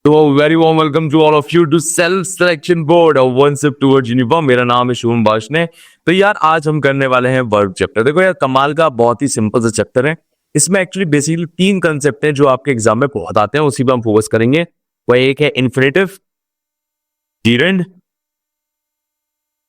तो very warm welcome to all of you to self selection board और one step towards uniform. मेरा नाम है शुभम भाषने। तो यार आज हम करने वाले हैं वर्ब चैप्टर। देखो यार कमाल का बहुत ही सिंपल सा चैप्टर है। इसमें एक्चुअली बेसिकली 3 कंसेप्ट हैं जो आपके एग्जाम में बहुत आते हैं, उसी पर हम फोकस करेंगे। वह एक है इन्फिनेटिव, जीरेंड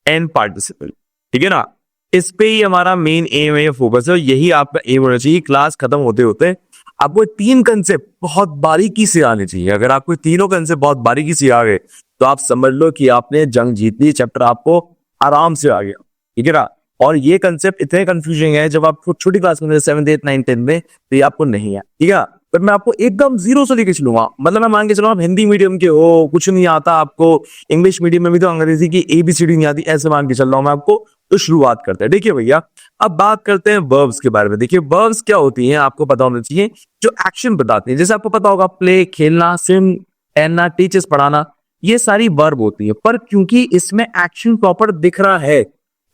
एंड पार्टिसिपल। ठीक है ना, इस पे ही हमारा मेन एम है, फोकस है। यही आपका एम होना चाहिए। क्लास खत्म होते होते आपको 3 कंसेप्ट बहुत बारीकी से आने चाहिए। अगर आपको तीनों कंसेप्ट बहुत बारीकी से आ गए तो आप समझ लो कि आपने जंग जीत ली, चैप्टर आपको आराम से आ गया। ठीक है ना, और ये कंसेप्ट इतने कंफ्यूजिंग है जब आप छोटी क्लास में 7th 8th 9th 10th में तो ये आपको नहीं है। ठीक है, पर मैं आपको एकदम जीरो से लेके चलूंगा। मतलब मैं मान के चलो आप हिंदी मीडियम के हो, कुछ नहीं आता आपको, इंग्लिश मीडियम में भी तो अंग्रेजी की ABCD नहीं आती, ऐसे मान के चल रहा हूं मैं आपको। तो शुरुआत करते हैं। देखिए भैया, अब बात करते हैं वर्ब्स के बारे में। देखिए वर्ब्स क्या होती हैं आपको पता होना चाहिए, जो एक्शन बताती हैं। जैसे आपको पता होगा प्ले, खेलना, स्विम, तैरना, टीचर्स पढ़ाना, ये सारी वर्ब होती है। पर क्योंकि इसमें एक्शन प्रॉपर दिख रहा है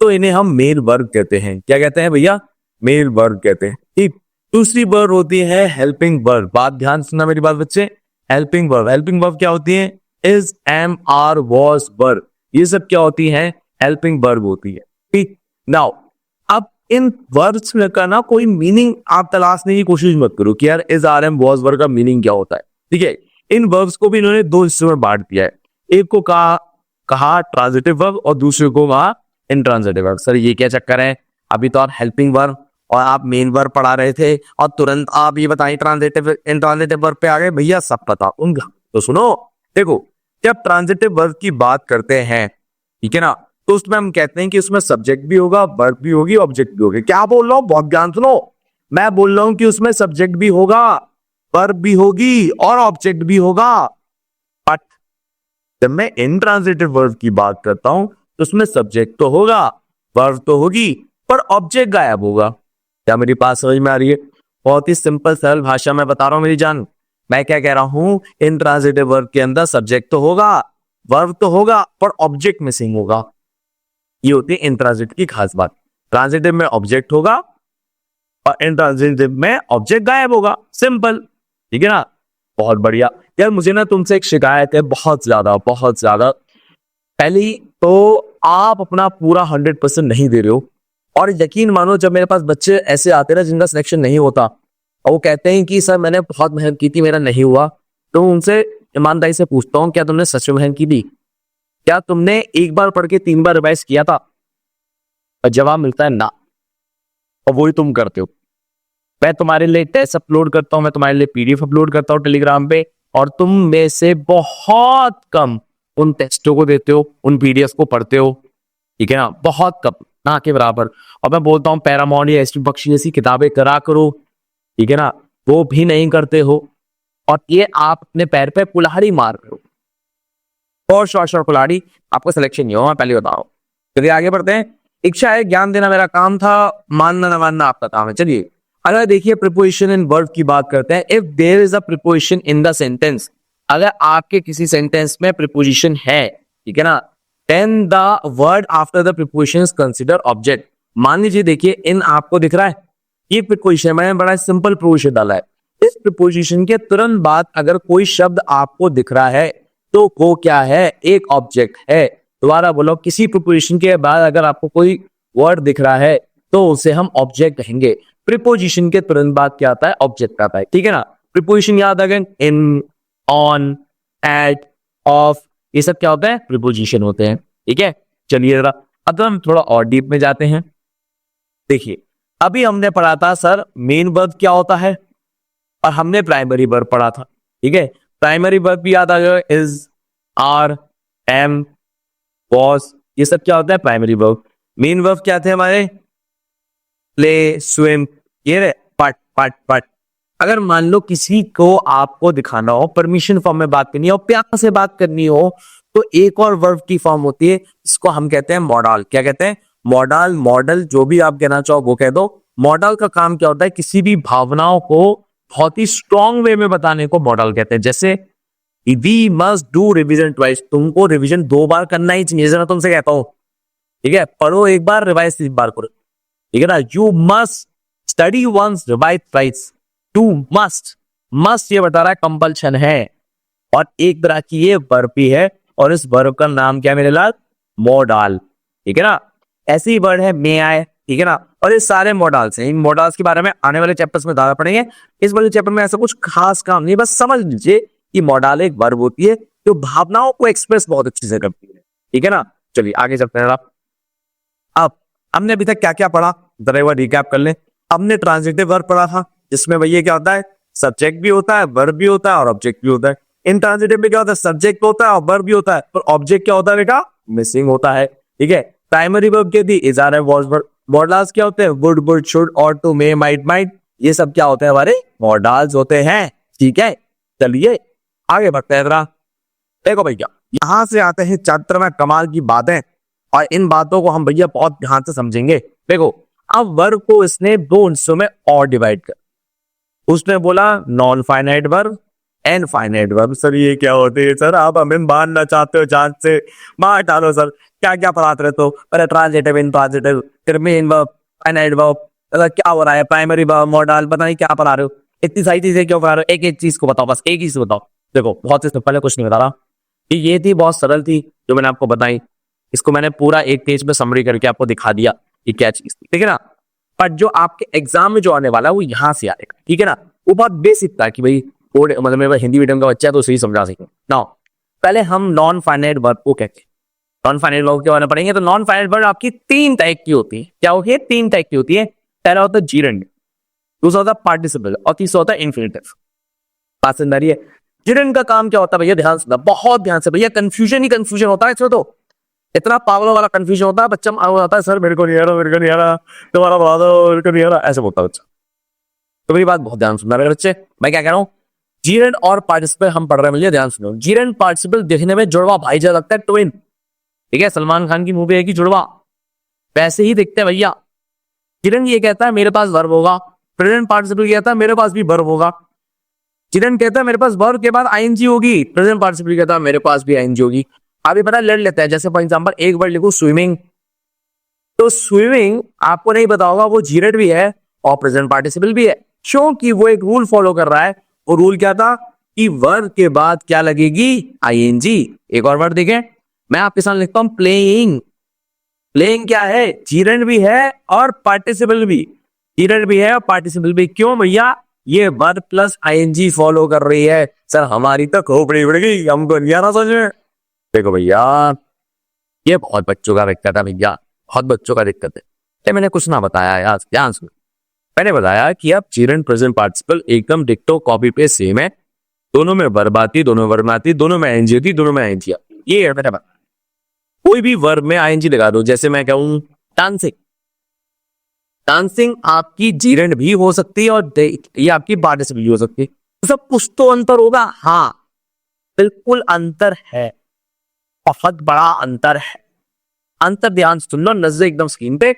तो इन्हें हम मेल वर्ब कहते हैं। क्या कहते हैं भैया? मेल वर्ब कहते हैं। ठीक, दूसरी वर्ब होती है हेल्पिंग वर्ब। बात ध्यान सुनना मेरी बात बच्चे। हेल्पिंग वर्ब, हेल्पिंग वर्ब क्या होती है? Is, am, are, was, verb, ये सब क्या होती है? हेल्पिंग वर्ब होती है। ठीक, नाउ अब इन वर्ब्स में का ना कोई मीनिंग आप तलाशने की कोशिश मत करो कि यार is, are, am, was, verb का मीनिंग क्या होता है। ठीक है, इन वर्ब्स को भी इन्होंने 2 हिस्सों में बांट दिया है। एक को कहा ट्रांजिटिव वर्ब और दूसरे को कहा इंट्रांजिटिव वर्ब। सर ये क्या चक्कर है? अभी तो आप हेल्पिंग वर्ब और आप मेन वर्ब पढ़ा रहे थे और तुरंत आप ये बताइए ट्रांजिटिव इंट्रांजिटिव वर्ब पे आ गए। भैया सब पता उनका तो सुनो। देखो, जब ट्रांजिटिव वर्ब की बात करते हैं, ठीक है ना, तो उसमें हम कहते हैं कि उसमें सब्जेक्ट भी होगा, वर्ब भी होगी, ऑब्जेक्ट भी होगी। क्या बोल रहा हूं? बहुत ध्यान सुनो। मैं बोल रहा हूं कि उसमें सब्जेक्ट भी होगा, वर्ब भी होगी और ऑब्जेक्ट भी होगा। बट जब मैं इंट्रांजिटिव वर्ब की बात करता हूं तो उसमें सब्जेक्ट तो होगा, वर्ब तो होगी, पर ऑब्जेक्ट गायब होगा। क्या मेरी बात समझ में आ रही है? बहुत ही सिंपल सरल भाषा में बता रहा हूं मेरी जान। मैं क्या कह रहा हूं, इंट्रांजिटिव वर्ब के अंदर सब्जेक्ट तो होगा, वर्ब तो होगा, पर ऑब्जेक्ट मिसिंग होगा। ये होती है इंट्रांजिटिव की खास बात। ट्रांजिटिव में ऑब्जेक्ट होगा और इंट्रांजिटिव में ऑब्जेक्ट गायब होगा। सिंपल। ठीक है ना, बहुत बढ़िया। यार मुझे ना तुमसे एक शिकायत है, बहुत ज्यादा बहुत ज्यादा। पहली तो आप अपना पूरा 100% नहीं दे रहे हो, और यकीन मानो जब मेरे पास बच्चे ऐसे आते हैं ना जिनका सिलेक्शन नहीं होता और वो कहते हैं कि सर मैंने बहुत मेहनत की थी, मेरा नहीं हुआ, तो उनसे ईमानदारी से पूछता हूँ क्या तुमने सच में मेहनत की थी? क्या तुमने एक बार पढ़ के 3 बार रिवाइज किया था? और जवाब मिलता है ना, और वही तुम करते हो। मैं तुम्हारे लिए टेस्ट अपलोड करता हूं, मैं तुम्हारे लिए PDF अपलोड करता हूं टेलीग्राम पे, और तुम में से बहुत कम उन टेस्टों को देते हो, उन PDF को पढ़ते हो। ठीक है ना, बहुत कम, ना के बराबर। और मैं बोलता हूं पैरामाउंट या एसटी बख्शी जैसी किताबें करा करो, ठीक है ना, वो भी नहीं करते हो। और ये आप अपने पैर पे कुल्हाड़ी मार रहे हो, और शॉर्ट कुल्हाड़ी, आपको सिलेक्शन नहीं होगा, पहले बताओ। चलिए आगे बढ़ते हैं। इच्छा है, ज्ञान देना मेरा काम था, मानना न मानना आपका काम है। चलिए अगर देखिए प्रीपोजिशन इन वर्ब की बात करते हैं। If there is a preposition in the sentence, अगर आपके किसी सेंटेंस में प्रीपोजिशन है, ठीक है ना, then the word after the preposition is consider object. मान लीजिए देखिए इन आपको दिख रहा है ये प्रीपोजिशन, मैंने बड़ा सिंपल प्रीपोजिशन डाला है। इस प्रीपोजिशन के तुरंत बाद अगर कोई शब्द आपको दिख रहा है तो वो क्या है? एक ऑब्जेक्ट है। दोबारा बोलो, किसी प्रीपोजिशन के बाद अगर आपको कोई वर्ड दिख रहा है तो उसे हम ऑब्जेक्ट कहेंगे। प्रीपोजिशन के तुरंत बाद क्या आता है? ऑब्जेक्ट आता है। ठीक है ना, प्रीपोजिशन याद आ गए, इन, ऑन, एट, ऑफ, ये सब क्या होता है? प्रीपोजिशन होते हैं। ठीक है, चलिए जरा अब हम थोड़ा और डीप में जाते हैं। देखिए अभी हमने पढ़ा था सर मेन वर्ब क्या होता है, और हमने प्राइमरी वर्ब पढ़ा था। ठीक है, प्राइमरी वर्ब भी याद आ गया, इज, आर, एम, वॉज, ये सब क्या होता है? Primary verb. मेन वर्ब क्या थे हमारे? प्ले, स्विम, ये रहे पट पट पट। अगर मान लो किसी को आपको दिखाना हो, परमिशन फॉर्म में बात करनी हो, प्यार से बात करनी हो, तो एक और वर्ब की फॉर्म होती है, इसको हम कहते हैं मॉडल। क्या कहते हैं? मॉडल, मॉडल, जो भी आप कहना चाहो वो कह दो। मॉडल का काम क्या होता है? किसी भी भावनाओं को बहुत ही स्ट्रॉन्ग वे में बताने को मॉडल कहते हैं। जैसे we must do revision twice, तुमको रिविजन 2 बार करना ही चाहिए। मैं तुमसे कहता हूं, ठीक है, पढ़ो एक बार, रिवाइज 3 बार करो। ठीक है ना, you must study once, revise twice. To must, must ये बता रहा है कंपल्शन है, और एक तरह की ये वर्ब भी है, और इस वर्ब का नाम क्या है मेरे लाल? मोडाल। ठीक है ना, ऐसी वर्ड है मे आए, ठीक है ना, और ये सारे मॉडल्स हैं। इन मॉडल्स के बारे में आने वाले चैप्टर्स में ज्यादा पढ़ेंगे। इस वाले चैप्टर में ऐसा कुछ खास काम नहीं, बस समझ लीजिए कि मॉडल एक वर्ब होती है जो भावनाओं को एक्सप्रेस बहुत अच्छी से करती है। ठीक है ना, चलिए आगे चलते हैं। अब हमने अभी तक क्या क्या पढ़ा, जरा एक बार रिकैप कर लें। हमने ट्रांजिटिव वर्ब पढ़ा था, जिसमें भैया क्या होता है? सब्जेक्ट भी होता है, वर्ब भी होता है और ऑब्जेक्ट भी होता है। इंट्रांजिटिव में क्या होता है? सब्जेक्ट होता है और वर्ब भी होता है, पर ऑब्जेक्ट क्या होता है बेटा? मिसिंग होता है। ठीक है, प्राइमरी वर्ब क्या थी? Is are am was verb. Models क्या होते हैं? वुड, वुड, शुड, और टू, मे, माइट, माइट। ये सब क्या होते हैं? हमारे मॉडल्स होते हैं। ठीक है, चलिए आगे बढ़ते हैं जरा। देखो भैया, यहां से आते हैं चैप्टर में कमाल की बातें, और इन बातों को हम भैया बहुत ध्यान से समझेंगे। देखो, अब वर्ब को इसने दो हिस्सों में और डिवाइड कर, उसने बोला non finite verb, and finite verb. Sir ये क्या होते हैं सर? आप हमें मारना चाहते हो जान से? मार डालो सर, क्या क्या पढ़ाते रहते हो? पहले ट्रांजिटिव, इंट्रांजिटिव, फिर मेन वर्ब, फाइनाइट वर्ब, क्या हो रहा है? प्राइमरी वर्ब, मॉडल, पता नहीं क्या पढ़ा रहे हो। इतनी सारी चीजें क्यों पढ़ा रहे हो? एक एक चीज को बताओ, बस एक ही चीज बताओ। देखो, बहुत ही सिंपल है, कुछ नहीं बता रहा। ये थी बहुत सरल थी जो मैंने आपको बताई, इसको मैंने पूरा एक पेज में समरी करके आपको दिखा दिया कि क्या चीज थी। ठीक है ना, पर जो आपके एग्जाम में जो आने वाला है वो यहां से आएगा। ठीक है ना, वो बहुत बेसिक था कि भाई मतलब मेरा हिंदी मीडियम का बच्चा है तो सही समझा सके ना। पहले हम नॉन फाइनाइट वर्ब को कहते हैं। नॉन फाइनाइट वर्ब के बारे में पढ़ेंगे। तो नॉन फाइनाइट वर्ब आपकी तीन टाइप की होती है। क्या होती है? तीन टाइप की होती है। पहला होता है जीरेंड, दूसरा होता है पार्टिसिपल, और तीसरा होता है इन्फिनिटिव। बात समझ आ रही है? जीरेंड का काम क्या होता है भैया? ध्यान से, बहुत ध्यान से भैया, कंफ्यूजन ही कंफ्यूजन होता है इसमें। तो इतना पागलों वाला कंफ्यूजन होता है, बच्चा आता है सर मेरे को नहीं आ रहा, मेरे को नहीं आ रहा, तुम्हारा बता दो, मेरे को नहीं आ रहा, ऐसे बोलता है बच्चा। तो मेरी बात बहुत ध्यान सुनना मेरे बच्चे, मैं क्या कह रहा हूँ। जीरेंड और पार्टिसिपल हम पढ़ रहे हैं भैया, ध्यान सुनो। जीरेंड पार्टिसिपल देखने में जुड़वा भाई जैसा लगता है, ट्विन। ठीक है, सलमान खान की मूवी है कि जुड़वा, वैसे ही दिखते हैं भैया। जीरेंड ये कहता है मेरे पास वर्ब होगा, प्रेजेंट पार्टिसिपल कहता है मेरे पास भी वर्ब होगा। जीरेंड कहता है मेरे पास वर्ब के बाद आईएनजी होगी, प्रेजेंट पार्टिसिपल कहता है मेरे पास भी आईएनजी होगी। अभी पता लड़ लेते हैं, जैसे फॉर एग्जांपल एक वर्ड लिखो स्विमिंग, तो स्विमिंग आपको नहीं पता होगा वो जीरेंड भी है और प्रेजेंट पार्टिसिपल भी है, क्योंकि वो एक रूल फॉलो कर रहा है। वो रूल क्या था कि वर्ब के बाद क्या लगेगी? आईएनजी। एक और वर्ड देखें, मैं आपके सामने लिखता हूं प्लेइंग। प्लेइंग क्या है? जीरेंड भी है और पार्टिसिपल भी। जीरेंड भी है और पार्टिसिपल भी। क्यों भैया? ये वर्ब प्लस आईएनजी फॉलो कर रही है। सर हमारी तो खोपड़ी उड़ गई, हमको नहीं आना समझ में। देखो भैया, ये बहुत बच्चों का दिक्कत है भैया, बहुत बच्चों का दिक्कत है। ये मैंने कुछ ना बताया यार, ध्यान सुनो। मैंने बताया कि अब जीरेंड प्रेजेंट पार्टिसिपल एकदम डिक्टो कॉपी पेस्ट सेम है। दोनों में वर्ब आती, दोनों में वर्ब आती, दोनों में आईएनजी होती, दोनों में आईएनजी आती। ये है मैंने बताया। कोई भी वर्ब में आईएनजी लगा दो, जैसे मैं कहूं डांसिंग। डांसिंग आपकी जीरेंड भी हो सकती है और ये आपकी पार्टिसिपल भी हो सकती है। तो सब कुछ तो अंतर होगा। हाँ, बिल्कुल अंतर है, बहुत बड़ा अंतर है। अंतर ध्यान सुन लो, नजर एकदम स्क्रीन पे।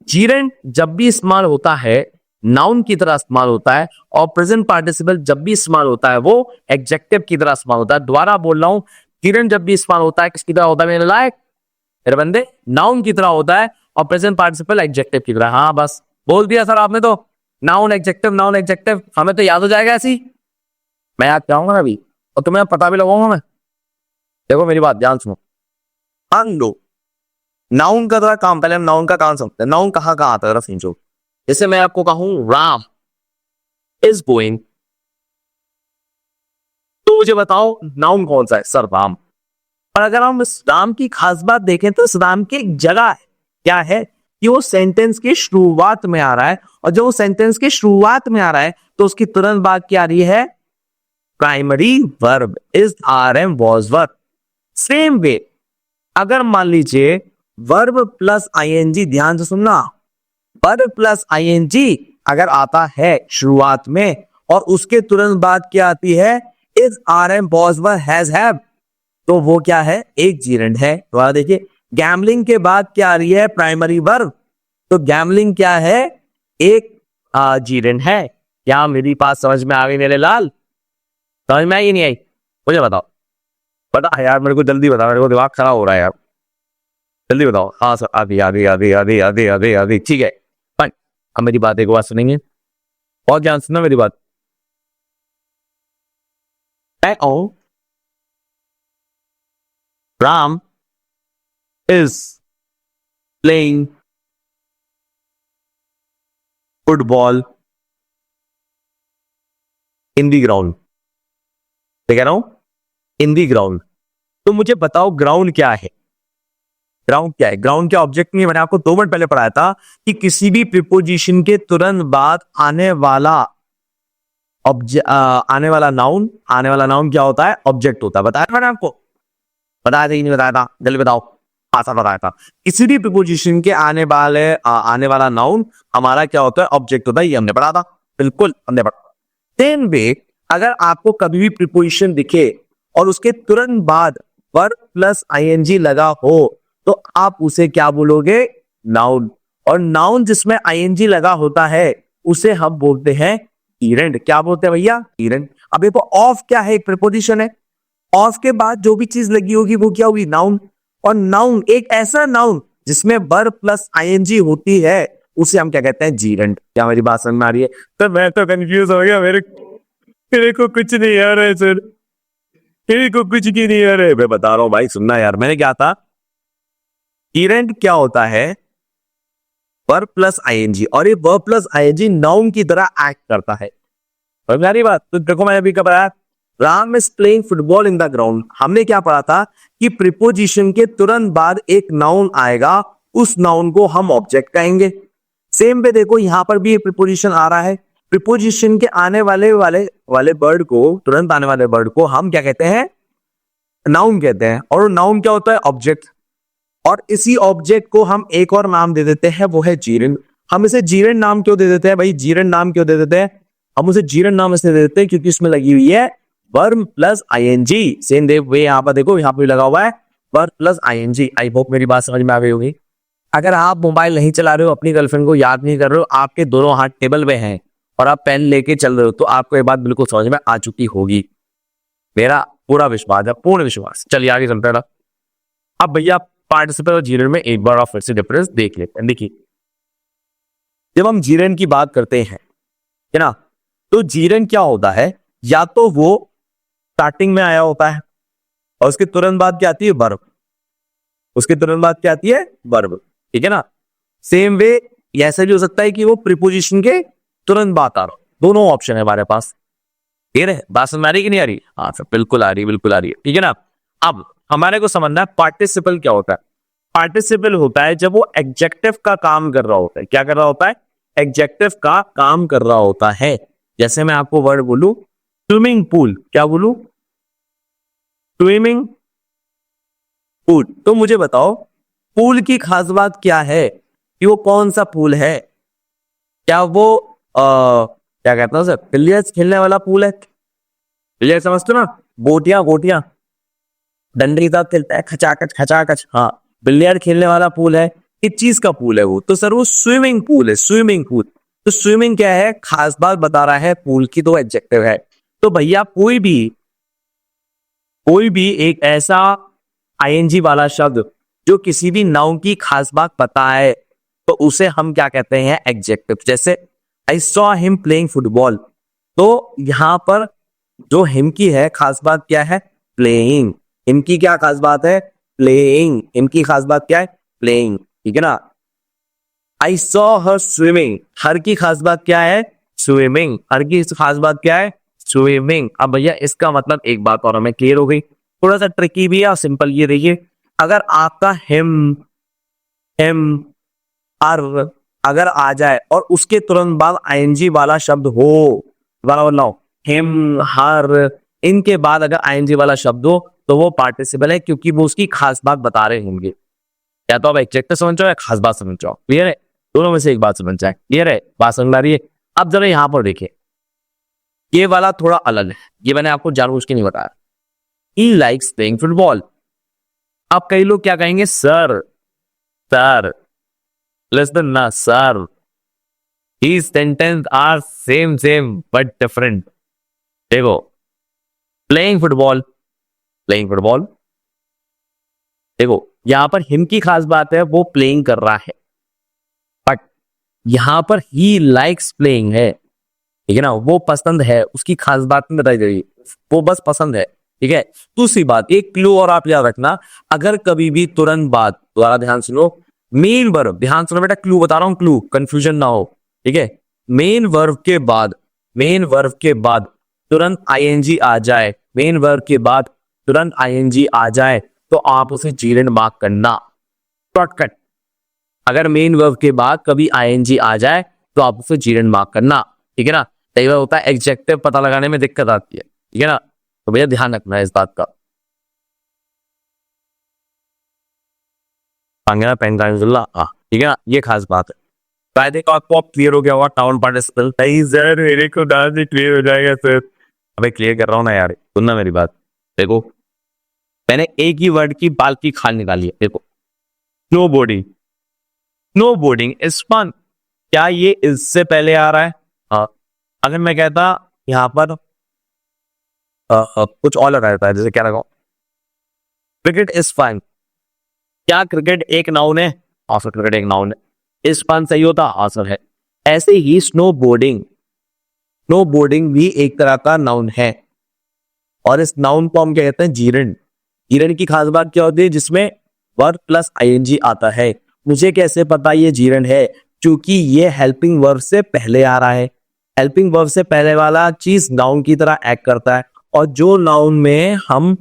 जीरेंड जब भी इस्तेमाल होता है नाउन की तरह इस्तेमाल होता है, और प्रेजेंट पार्टिसिपल जब भी इस्तेमाल होता है वो एडजेक्टिव की तरह इस्तेमाल होता है। दोबारा बोल रहा हूं, जीरेंड जब भी इस्तेमाल होता है किसकी तरह होता है मेरे लायक, मेरे बंदे? नाउन की तरह होता है, और प्रेजेंट पार्टिसिपल एडजेक्टिव की तरह। हाँ बस बोल दिया सर आपने तो, नाउन एडजेक्टिव, नाउन एडजेक्टिव, हमें तो याद हो जाएगा ऐसी। मैं याद कराऊंगा अभी, और तुम्हें पता भी लगाऊंगा मैं। देखो मेरी बात ध्यान सुनो। लो, नाउन का तो काम, पहले हम नाउन का काम समझते हैं। नाउन कहाँ कहाँ आता है समझो। जैसे मैं आपको कहूं राम इज गोइंग, तो मुझे बताओ नाउन कौन सा है? सर राम। और अगर हम इस राम की खास बात देखें तो इस राम की एक जगह है, क्या है कि वो सेंटेंस की शुरुआत में आ रहा है, और जब वो सेंटेंस की शुरुआत में आ रहा है तो उसकी तुरंत बाद क्या आ रही है? Primary verb, is, are, am, was verb. Same way अगर मान लीजिए वर्ब प्लस आईएनजी, ध्यान से सुनना, वर्ब प्लस आईएनजी अगर आता है शुरुआत में और उसके तुरंत बाद क्या आती है? Is, are, am, was verb, has, have, तो वो क्या है? एक जीरेंड है। दोबारा देखिए, गैम्बलिंग के बाद क्या आ रही है? प्राइमरी वर्ब, तो गैम्बलिंग क्या है? एक जीरेंड है। क्या मेरी बात समझ में आ गई मेरे लाल? समझ में आई नहीं आई? मुझे बताओ, बता यार, मेरे को जल्दी बता, मेरे को दिमाग खराब हो रहा है यार, जल्दी बताओ। हाँ सर, आधी आधी आधी आधी आधी आधी आधी, ठीक है फाइन। अब मेरी बात एक बार सुनेंगे, बहुत ध्यान सुनना मेरी बात। मैं कहूं Ram is playing football in the ground. कह रहा हूं इन दी ग्राउंड। तो मुझे बताओ ग्राउंड क्या है? ग्राउंड क्या है? ग्राउंड क्या ऑब्जेक्ट नहीं है? मैंने आपको 2 मिनट पहले पढ़ाया था कि किसी भी प्रीपोजिशन के तुरंत बाद आने वाला आने वाला नाउन क्या होता है? ऑब्जेक्ट होता है। बताया मैंने आपको? बताया था कि नहीं बताया था? जल्दी बताओ। आसान बताया था। किसी भी प्रीपोजिशन के आने वाला नाउन हमारा क्या होता है? ऑब्जेक्ट होता है। ये हमने पढ़ा था। बिल्कुल हमने पढ़ा। सेम वे अगर आपको कभी भी प्रीपोजिशन दिखे और उसके तुरंत बाद वर्ब प्लस आईएनजी लगा हो तो आप उसे क्या बोलोगे? नाउन। और नाउन जिसमें आईएनजी लगा होता है उसे हम बोलते हैं इरेंट। क्या बोलते हैं भैया? इरेंट। अब देखो ऑफ क्या है? एक प्रीपोजिशन है। ऑफ के बाद जो भी चीज लगी होगी वो क्या होगी? नाउन। और नाउन एक ऐसा नाउन जिसमें वर्ब प्लस आईएनजी होती है उसे हम क्या कहते हैं? जीरेंट। क्या मेरी बात समझ में आ रही है? तो मैं तो कंफ्यूज हो गया। मेरे को कुछ नहीं आ रहा है सर, मेरे को कुछ की नहीं आ रहा है। मैं बता रहा हूं भाई, सुनना यार। मैंने क्या था, इरेंट क्या होता है? Verb plus I N G. और ये वर्ब प्लस आईएनजी नाउन की तरह एक्ट करता है। समझ में आ रही बात? तो देखो मैंने अभी कब बताया, Ram is playing football in the ground. हमने क्या पढ़ा था कि प्रीपोजिशन के तुरंत बाद एक नाउन आएगा, उस नाउन को हम ऑब्जेक्ट कहेंगे। सेम पे देखो यहां पर भी एक प्रीपोजिशन आ रहा है। प्रीपोजिशन के आने वाले वाले वाले वर्ड को, तुरंत आने वाले वर्ड को हम क्या कहते हैं? नाउन कहते हैं। और नाउन क्या होता है? ऑब्जेक्ट। और इसी ऑब्जेक्ट को हम एक और नाम दे देते हैं, वो है जीरेंट। हम इसे जीरेंट नाम क्यों दे देते हैं भाई? जीरेंट नाम क्यों दे देते हैं? हम उसे जीरेंट नाम इसलिए दे देते हैं क्योंकि इसमें लगी हुई है verb plus I N G. Same way यहां पर देखो, यहां पर लगा हुआ है verb plus I N G. I hope मेरी बात समझ में आ गई होगी। अगर आप मोबाइल नहीं चला रहे हो, अपनी गर्लफ्रेंड को याद नहीं कर रहे हो, आपके दोनों हाथ टेबल पे हैं और आप पेन लेके चल रहे हो, तो आपको ये बात बिल्कुल समझ में आ चुकी होगी। मेरा पूरा विश्वास है, पूर्ण विश्वास। चलिए आगे चलते हैं। अब भैया पार्टिसिपल और जीरेंट में एक बार आप फिर से डिफरेंस देख लेते हैं। देखिए जब हम जीरेंट की बात करते हैं, है ना, तो जीरेंट क्या होता है? या तो वो स्टार्टिंग में आया होता है और उसके तुरंत बाद क्या आती है? वर्ब। उसके तुरंत बाद क्या आती है? वर्ब। ठीक है ना? सेम वे ऐसा भी हो सकता है कि वो प्रीपोजिशन के तुरंत बाद आ रहा हो। दोनों ऑप्शन है हमारे पास। ठीक है, बात समझ में आ रही कि नहीं आ रही? हाँ सर, बिल्कुल आ रही, बिल्कुल आ रही है। ठीक है ना? अब हमारे को समझना है पार्टिसिपल क्या होता है। पार्टिसिपल होता है जब वो एडजेक्टिव का काम कर रहा होता है। क्या कर रहा होता है? एडजेक्टिव का काम कर रहा होता है। जैसे मैं आपको वर्ड बोलूं स्विमिंग पूल, क्या बोलूं? Swimming pool. तो मुझे बताओ पूल की खास बात क्या है? कि वो कौन सा पूल है? क्या वो क्या कहते हैं सर, बिलियर्ड्स खेलने वाला पूल है? बिलियर्ड समझते हो ना? गोटियां गोटियां डंडे के साथ खेलता है, खचाखच खचाखच। हाँ, बिलियर्ड खेलने वाला पूल है। किस चीज का पूल है वो? तो सर वो स्विमिंग पूल है। Swimming pool. तो स्विमिंग क्या है? खास बात बता रहा है, पूल की तो एडजेक्टिव है। तो भैया कोई भी एक ऐसा आईएनजी वाला शब्द जो किसी भी नाउन की खास बात बताए तो उसे हम क्या कहते हैं? एडजेक्टिव। जैसे I saw him playing football. तो यहां पर जो हिम की है खास बात क्या है? प्लेइंग। हिम की क्या खास बात है? प्लेइंग। हिम की खास बात क्या है? प्लेइंग। ठीक है ना? I saw her swimming. हर की खास बात क्या है? स्विमिंग। हर की खास बात क्या है? स्विमिंग। अब भैया इसका मतलब एक बात और हमें क्लियर हो गई। थोड़ा सा ट्रिकी भी है और सिंपल ये देखिए, अगर आपका हिम हिम हर अगर आ जाए और उसके तुरंत बाद आईएनजी वाला शब्द हो, वाला बोलना, हिम हर, इनके बाद अगर आईएनजी वाला शब्द हो तो वो पार्टिसिपल है, क्योंकि वो उसकी खास बात बता रहे होंगे। या तो आप एडजेक्टिव समझ जाओ या खास बात समझ जाओ। क्लियर है? दोनों में से एक बात समझ जाए। क्लियर है? बात समझ आ रही है? अब जरा यहां पर देखिए, ये वाला थोड़ा अलग है। ये मैंने आपको जानबूझ के नहीं बताया। He likes playing football. अब कई लोग क्या कहेंगे? सर सर लिसन ना sir, he sentence are same same but different. देखो प्लेइंग फुटबॉल, प्लेइंग फुटबॉल, देखो यहां पर हिम की खास बात है, वो प्लेइंग कर रहा है। बट यहां पर ही लाइक्स प्लेइंग है। ठीक है ना? वो पसंद है, उसकी खास बात नहीं बताई गई, वो बस पसंद है। ठीक है। दूसरी बात, एक क्लू और आप याद रखना, अगर कभी भी तुरंत बाद, दोबारा ध्यान सुनो, मेन वर्ब, ध्यान सुनो बेटा, क्लू बता रहा हूं, क्लू, कंफ्यूजन ना हो, ठीक है। मेन वर्ब के बाद, मेन वर्ब के बाद तुरंत आईएनजी आ जाए, मेन वर्ब के बाद तुरंत आईएनजी आ जाए, तो आप उसे जीरेंड मार्क करना, शॉर्टकट। अगर मेन वर्ब के बाद कभी आईएनजी आ जाए तो आप उसे जीरेंड मार्क करना, ठीक है ना। कई बार होता है एडजेक्टिव पता लगाने में दिक्कत आती है, ठीक है ना, तो भैया ध्यान रखना है इस बात का। ठीक है ना, ये खास बात है। कायदे का आपको क्लियर हो गया होगा टाउन पार्टिसिपल। नहीं सर, मेरे को डांस से क्लियर हो जाएगा सर। अबे क्लियर कर रहा हूं ना यार, सुनना मेरी बात। देखो, मैंने एक ही वर्ड की बाल की खाल निकाली है। देखो, snow boarding, snow boarding is fun. क्या ये इससे पहले आ रहा है? हाँ। अगर मैं कहता यहाँ पर कुछ और लगा रहता है, जैसे क्या लगाऊं, क्रिकेट इज फन, क्या क्रिकेट एक नाउन है? हाँ सर, क्रिकेट एक नाउन है। इस फन सही होता? हाँ सर है। ऐसे ही स्नो बोर्डिंग, स्नो बोर्डिंग भी एक तरह का नाउन है, और इस नाउन को हम क्या कहते हैं? जीरंड। जीरंड की खास बात क्या होती है? जिसमें वर्ब प्लस आईएनजी आता है। मुझे कैसे पता ये जीरंड है? क्योंकि ये हेल्पिंग वर्ब से पहले आ रहा है। हेल्पिंग वर्ब से पहले वाला चीज नाउन की तरह एक्ट करता है, और जो नाउन में हम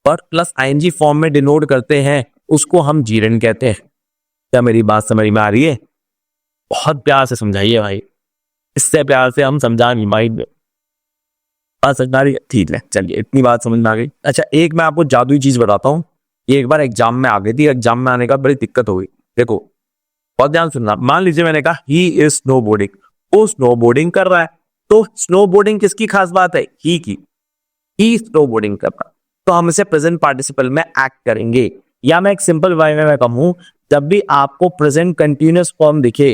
वर्ब प्लस आईएनजी फॉर्म में डिनोट करते हैं उसको हम जीरंड कहते हैं। क्या मेरी बात समझ में आ रही है? बहुत प्यार से समझाइए भाई, इससे प्यार से हम समझा नहीं माइंड। बात समझ में आ रही है? ठीक है, चलिए, इतनी बात समझ में आ गई। अच्छा, एक मैं आपको जादुई चीज बताता हूँ, ये एक बार एग्जाम में आ गई थी, एग्जाम में आने का बड़ी दिक्कत हो गई। देखो, बहुत ध्यान सुनना। मान लीजिए मैंने कहा ही इज स्नो बोर्डिंग, वो स्नो बोर्डिंग कर रहा है, तो स्नो बोर्डिंग किसकी खास बात है? ही की। ही स्नो बोर्डिंग कर रहा है, तो हम इसे प्रेजेंट पार्टिसिपल में एक्ट करेंगे। या मैं एक सिंपल वे में कहूं, जब भी आपको प्रेजेंट कंटिन्यूअस फॉर्म दिखे,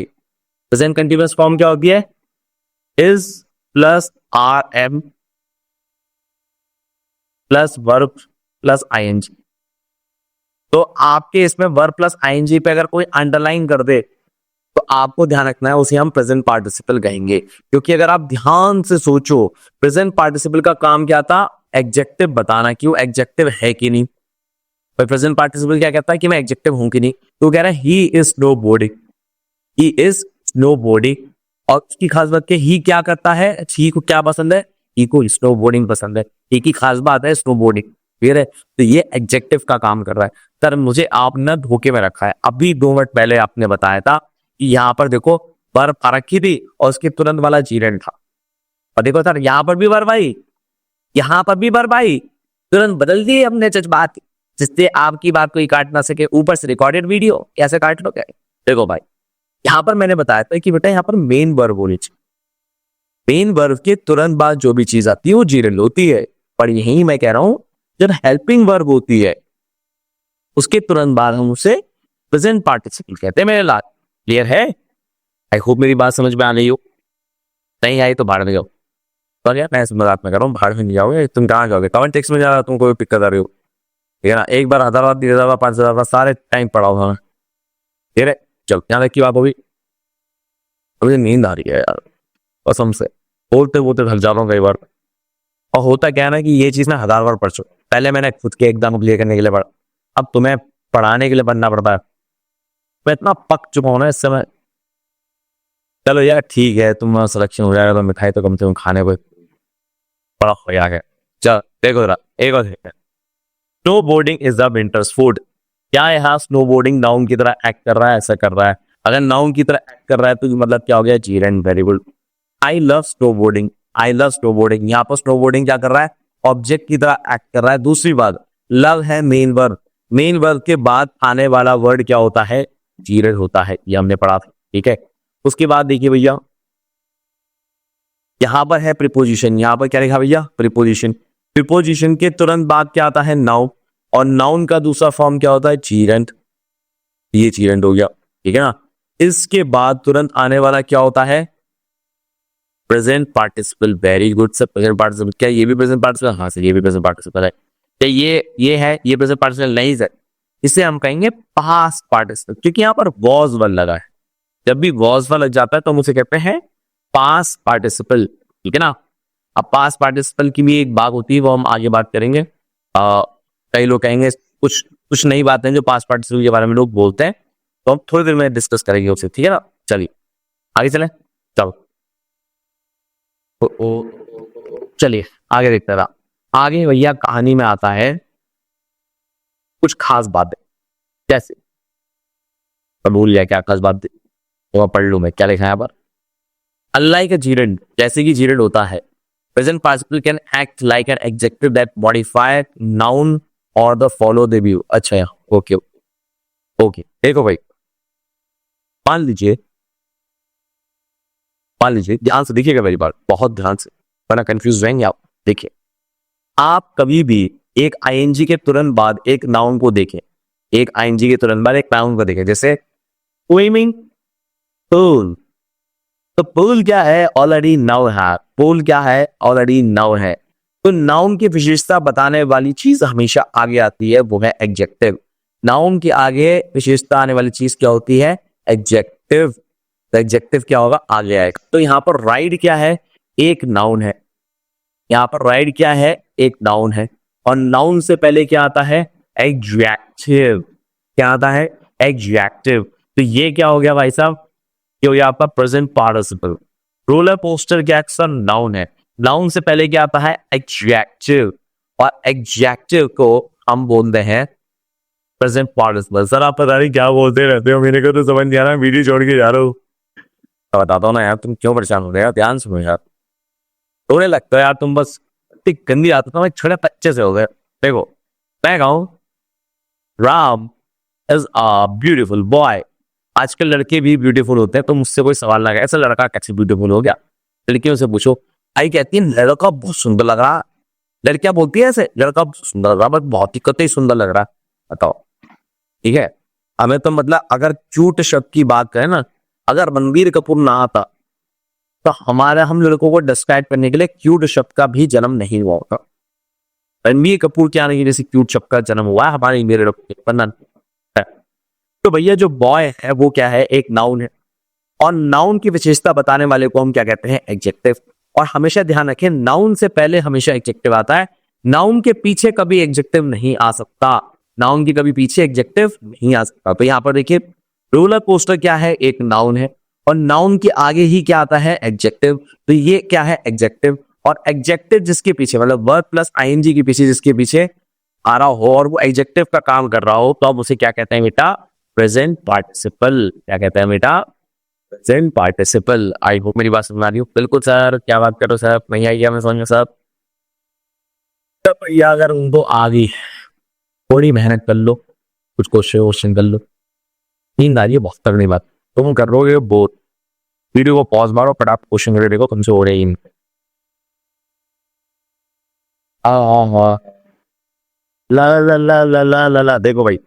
प्रेजेंट कंटिन्यूअस फॉर्म क्या होती है? Is plus are am plus verb plus I N G. तो आपके इसमें वर्ब प्लस आईएनजी पे अगर कोई अंडरलाइन कर दे तो आपको ध्यान रखना है, उसे हम प्रेजेंट पार्टिसिपल कहेंगे। क्योंकि अगर आप ध्यान से सोचो, प्रेजेंट पार्टिसिपल का काम क्या था? एडजेक्टिव बताना कि वो एडजेक्टिव है कि नहीं। प्रेजेंट पार्टिसिपल क्या कहता है? कि मैं एडजेक्टिव हूं कि नहीं। तो कह रहा है he is snow boarding, he is snow boarding. और उसकी खास बात है, ही क्या करता है? ही को क्या पसंद है? ही को स्नो बोर्डिंग पसंद है। ही की खास बात है स्नो बोर्डिंग, क्लियर है? तो ये एडजेक्टिव का काम कर रहा है। सर मुझे आपने धोखे में रखा है, अभी 2 मिनट पहले आपने बताया था कि यहाँ पर देखो वर्ब आ रखी थी और उसके तुरंत वाला जीरेंड था, और देखो सर यहाँ पर भी वर्ब आई, यहाँ पर भी वर्ब आई, तुरंत बदल दिए हमने जज्बात, जिससे आपकी बात कोई काट ना सके। ऊपर से रिकॉर्डेड वीडियो कैसे काट लो क्या? देखो भाई, यहां पर मैंने बताया था कि बेटा यहाँ पर मेन वर्ब होनी चाहिए, मेन वर्ब के तुरंत बाद जो भी चीज आती है वो जीरल होती है। पर यही मैं कह रहा हूं, जब हेल्पिंग वर्ब होती है उसके तुरंत बाद हम उसे प्रेजेंट पार्टिसिपल कहते हैं मेरे लाल। क्लियर है? आई होप मेरी बात समझ में आ रही हो। नहीं आई तो बाहर में जाओ। तो यार मैं मजाक में कर रहा हूँ, बाहर में नहीं जाओगे, तुम कहाँ जाओगे? कमेंट टेक्स्ट में जा रहा, तुमको पिक कर रहे हो, ठीक है ना। एक बार 1000 बार 3000 बार 5000 बार सारे टाइम पड़ा हुआ है। ठीक है, चल यहाँ तक की बात होगी। मुझे नींद आ रही है यार कसम से, बोलते बोलते थक जाता हूँ कई बार। और होता क्या है ना कि ये चीज मैं 1000 बार पढ़ चुका। पहले मैंने खुद के एग्जाम क्लियर करने के लिए पढ़ा, अब तुम्हें पढ़ाने के लिए पढ़ना पड़ता है। मैं इतना पक चुका हूं ना इस समय। चलो यार ठीक है, तुम सिलेक्शन हो जाएगा तो मिठाई तो कम से कम खाने को बड़ा हो गया। चल देखो जरा, एक और snow boarding is the winters food. क्या यहाँ स्नो बोर्डिंग नाउन की तरह एक्ट कर रहा है? ऐसा कर रहा है। अगर नाउन की तरह एक्ट कर रहा है तो मतलब क्या हो गया? जीरेंड। Very good. I love snow boarding, I love snow boarding. यहाँ पर स्नो बोर्डिंग क्या कर रहा है? ऑब्जेक्ट की तरह एक्ट कर रहा है। दूसरी बात, लव है मेन वर्ब, मेन वर्ब के बाद आने वाला वर्ड क्या होता है? जीरेंड होता है, ये हमने पढ़ा था, ठीक है। उसके बाद देखिए भैया, यहां पर है प्रीपोजिशन। यहां पर क्या लिखा भैया? प्रीपोजिशन। प्रीपोजिशन के तुरंत बाद क्या आता है? नाउन। और नाउन का दूसरा फॉर्म क्या होता है? जीरेंड। ये जीरेंड हो गया, ठीक है ना। इसके बाद तुरंत आने वाला क्या होता है? Present participle. Very good sir, present participle. क्या ये भी प्रेजेंट पार्टिसिपल? हाँ सर, ये भी प्रेजेंट पार्टिसिपल है। क्या ये है, ये प्रेजेंट पार्टिसिपल नहीं सर, इसे हम कहेंगे पास्ट पार्टिसिपल, क्योंकि यहां पर वॉज वन लगा है। जब भी वॉज वन लग जाता है तो हम उसे कहते हैं पास्ट पार्टिसिपल, ठीक है ना। अब पास्ट पार्टिसिपल की भी एक बात होती है, वो हम आगे बात करेंगे। कई लोग कहेंगे कुछ कुछ नई बातें जो पास्ट पार्टिसिपल के बारे में लोग बोलते हैं, तो हम थोड़ी देर में डिस्कस करेंगे उससे, ठीक है ना। चलिए आगे चलें, चलो चलिए आगे देखते रहा। आगे भैया कहानी में आता है कुछ खास बातें, जैसे मैं भूल गया क्या खास बात थी, तो मैं पढ़ लूं, मैं क्या लिखा है यहाँ पर। अनलाइक अ जीरेंड, जैसे कि जीरेंड होता है, present participle can act like an adjective that modify noun और द फॉलो द व्यू। अच्छा ओके ओके, देखो भाई, मान लीजिए ध्यान से देखिएगा मेरी बात, बहुत ध्यान से, वरना कंफ्यूज रहेंगे आप। देखिए, आप कभी भी एक आईएनजी के तुरंत बाद एक नाउन को देखें, एक आईएनजी के तुरंत बाद एक नाउन को देखें, जैसे स्विमिंग पूल, तो पूल क्या है, ऑलरेडी नाउन है। पूल क्या है, ऑलरेडी नाउन है। तो नाउन की विशेषता बताने वाली चीज हमेशा आगे आती है, वो है एडजेक्टिव। नाउन के आगे विशेषता आने वाली चीज क्या होती है, एडजेक्टिव। तो एडजेक्टिव क्या होगा, आगे आएगा। तो यहाँ पर राइड क्या है, एक नाउन है। यहाँ पर राइड क्या है, एक नाउन है, और नाउन से पहले क्या आता है, एडजेक्टिव। क्या आता है, एडजेक्टिव। तो ये क्या हो गया भाई साहब, ये हो गया आपका प्रेजेंट पार्टिसिपल। रोलर कोस्टर क्या अक्सर नाउन है, नाउन से पहले क्या आता है, एडजेक्टिव, और एडजेक्टिव को हम बोलते हैं प्रेजेंट पार्टिसिपल। सर आप पता नहीं क्या बोलते रहते हो, मेरे को तो समझ नहीं आ रहा, वीडियो छोड़ के जा रहा हूँ। बताता हूँ ना यार, तुम क्यों परेशान हो रहे हो, ध्यान सुनो यार। रोने लगता है यार तुम, बस इतनी गंदी आदत है, छोटे बच्चे से हो गए। देखो मैं कहूं, Ram is a beautiful boy. आजकल लड़के भी ब्यूटीफुल होते हैं, तो मुझसे कोई सवाल ना करे ऐसा लड़का कैसे ब्यूटीफुल हो गया। लड़कियों से पूछो, आई कहती है लड़का बहुत सुंदर लग रहा। लड़कियां बोलती है ऐसे, लड़का सुंदर लग रहा, बट बहुत ही कतई सुंदर लग रहा। बताओ, ठीक है। हमें तो मतलब अगर क्यूट शब्द की बात करें ना, अगर रणबीर कपूर ना आता तो हमारे हम लड़कों को डिस्क्राइब करने के लिए क्यूट शब्द का भी जन्म नहीं हुआ होता। रणबीर कपूर क्या नहीं जैसे क्यूट शब्द का जन्म हुआ है हमारे मेरे लोग। तो भैया जो बॉय है वो क्या है, एक नाउन है, और नाउन की विशेषता बताने वाले को हम क्या कहते हैं, एडजेक्टिव। और हमेशा ध्यान रखें, नाउन से पहले हमेशा एडजेक्टिव आता है, नाउन के पीछे कभी एडजेक्टिव नहीं आ सकता। नाउन के कभी पीछे एडजेक्टिव नहीं आ सकता। तो यहां पर देखिए, रोलर कोस्टर क्या है, एक नाउन है, और नाउन के आगे ही क्या आता है, एडजेक्टिव। तो ये क्या है, एडजेक्टिव। और एडजेक्टिव जिसके पीछे मतलब वर्ब प्लस आईएनजी के पीछे जिसके पीछे आ रहा हो और वो एडजेक्टिव का काम कर रहा हो, तो अब उसे क्या कहते हैं बेटा, प्रेजेंट पार्टिसिपल। क्या कहते हैं बेटा, प्रेजेंट पार्टिसिपल। आई होप मेरी बात समझ आ रही हो। बिल्कुल सर, क्या बात करो सर, नहीं आई, मैं समझ गया सर। तब भैया अगर उनको आ गई, थोड़ी मेहनत कर लो, कुछ क्वेश्चन कर लो। नींद आ रही है बहुत तगड़ी बात, तुम कर रहोगे बोर। वीडियो को पॉज मारो, पर आप क्वेश्चन करके देखो, तुमसे हो रही ला ला ला ला ला ला ला। देखो भाई,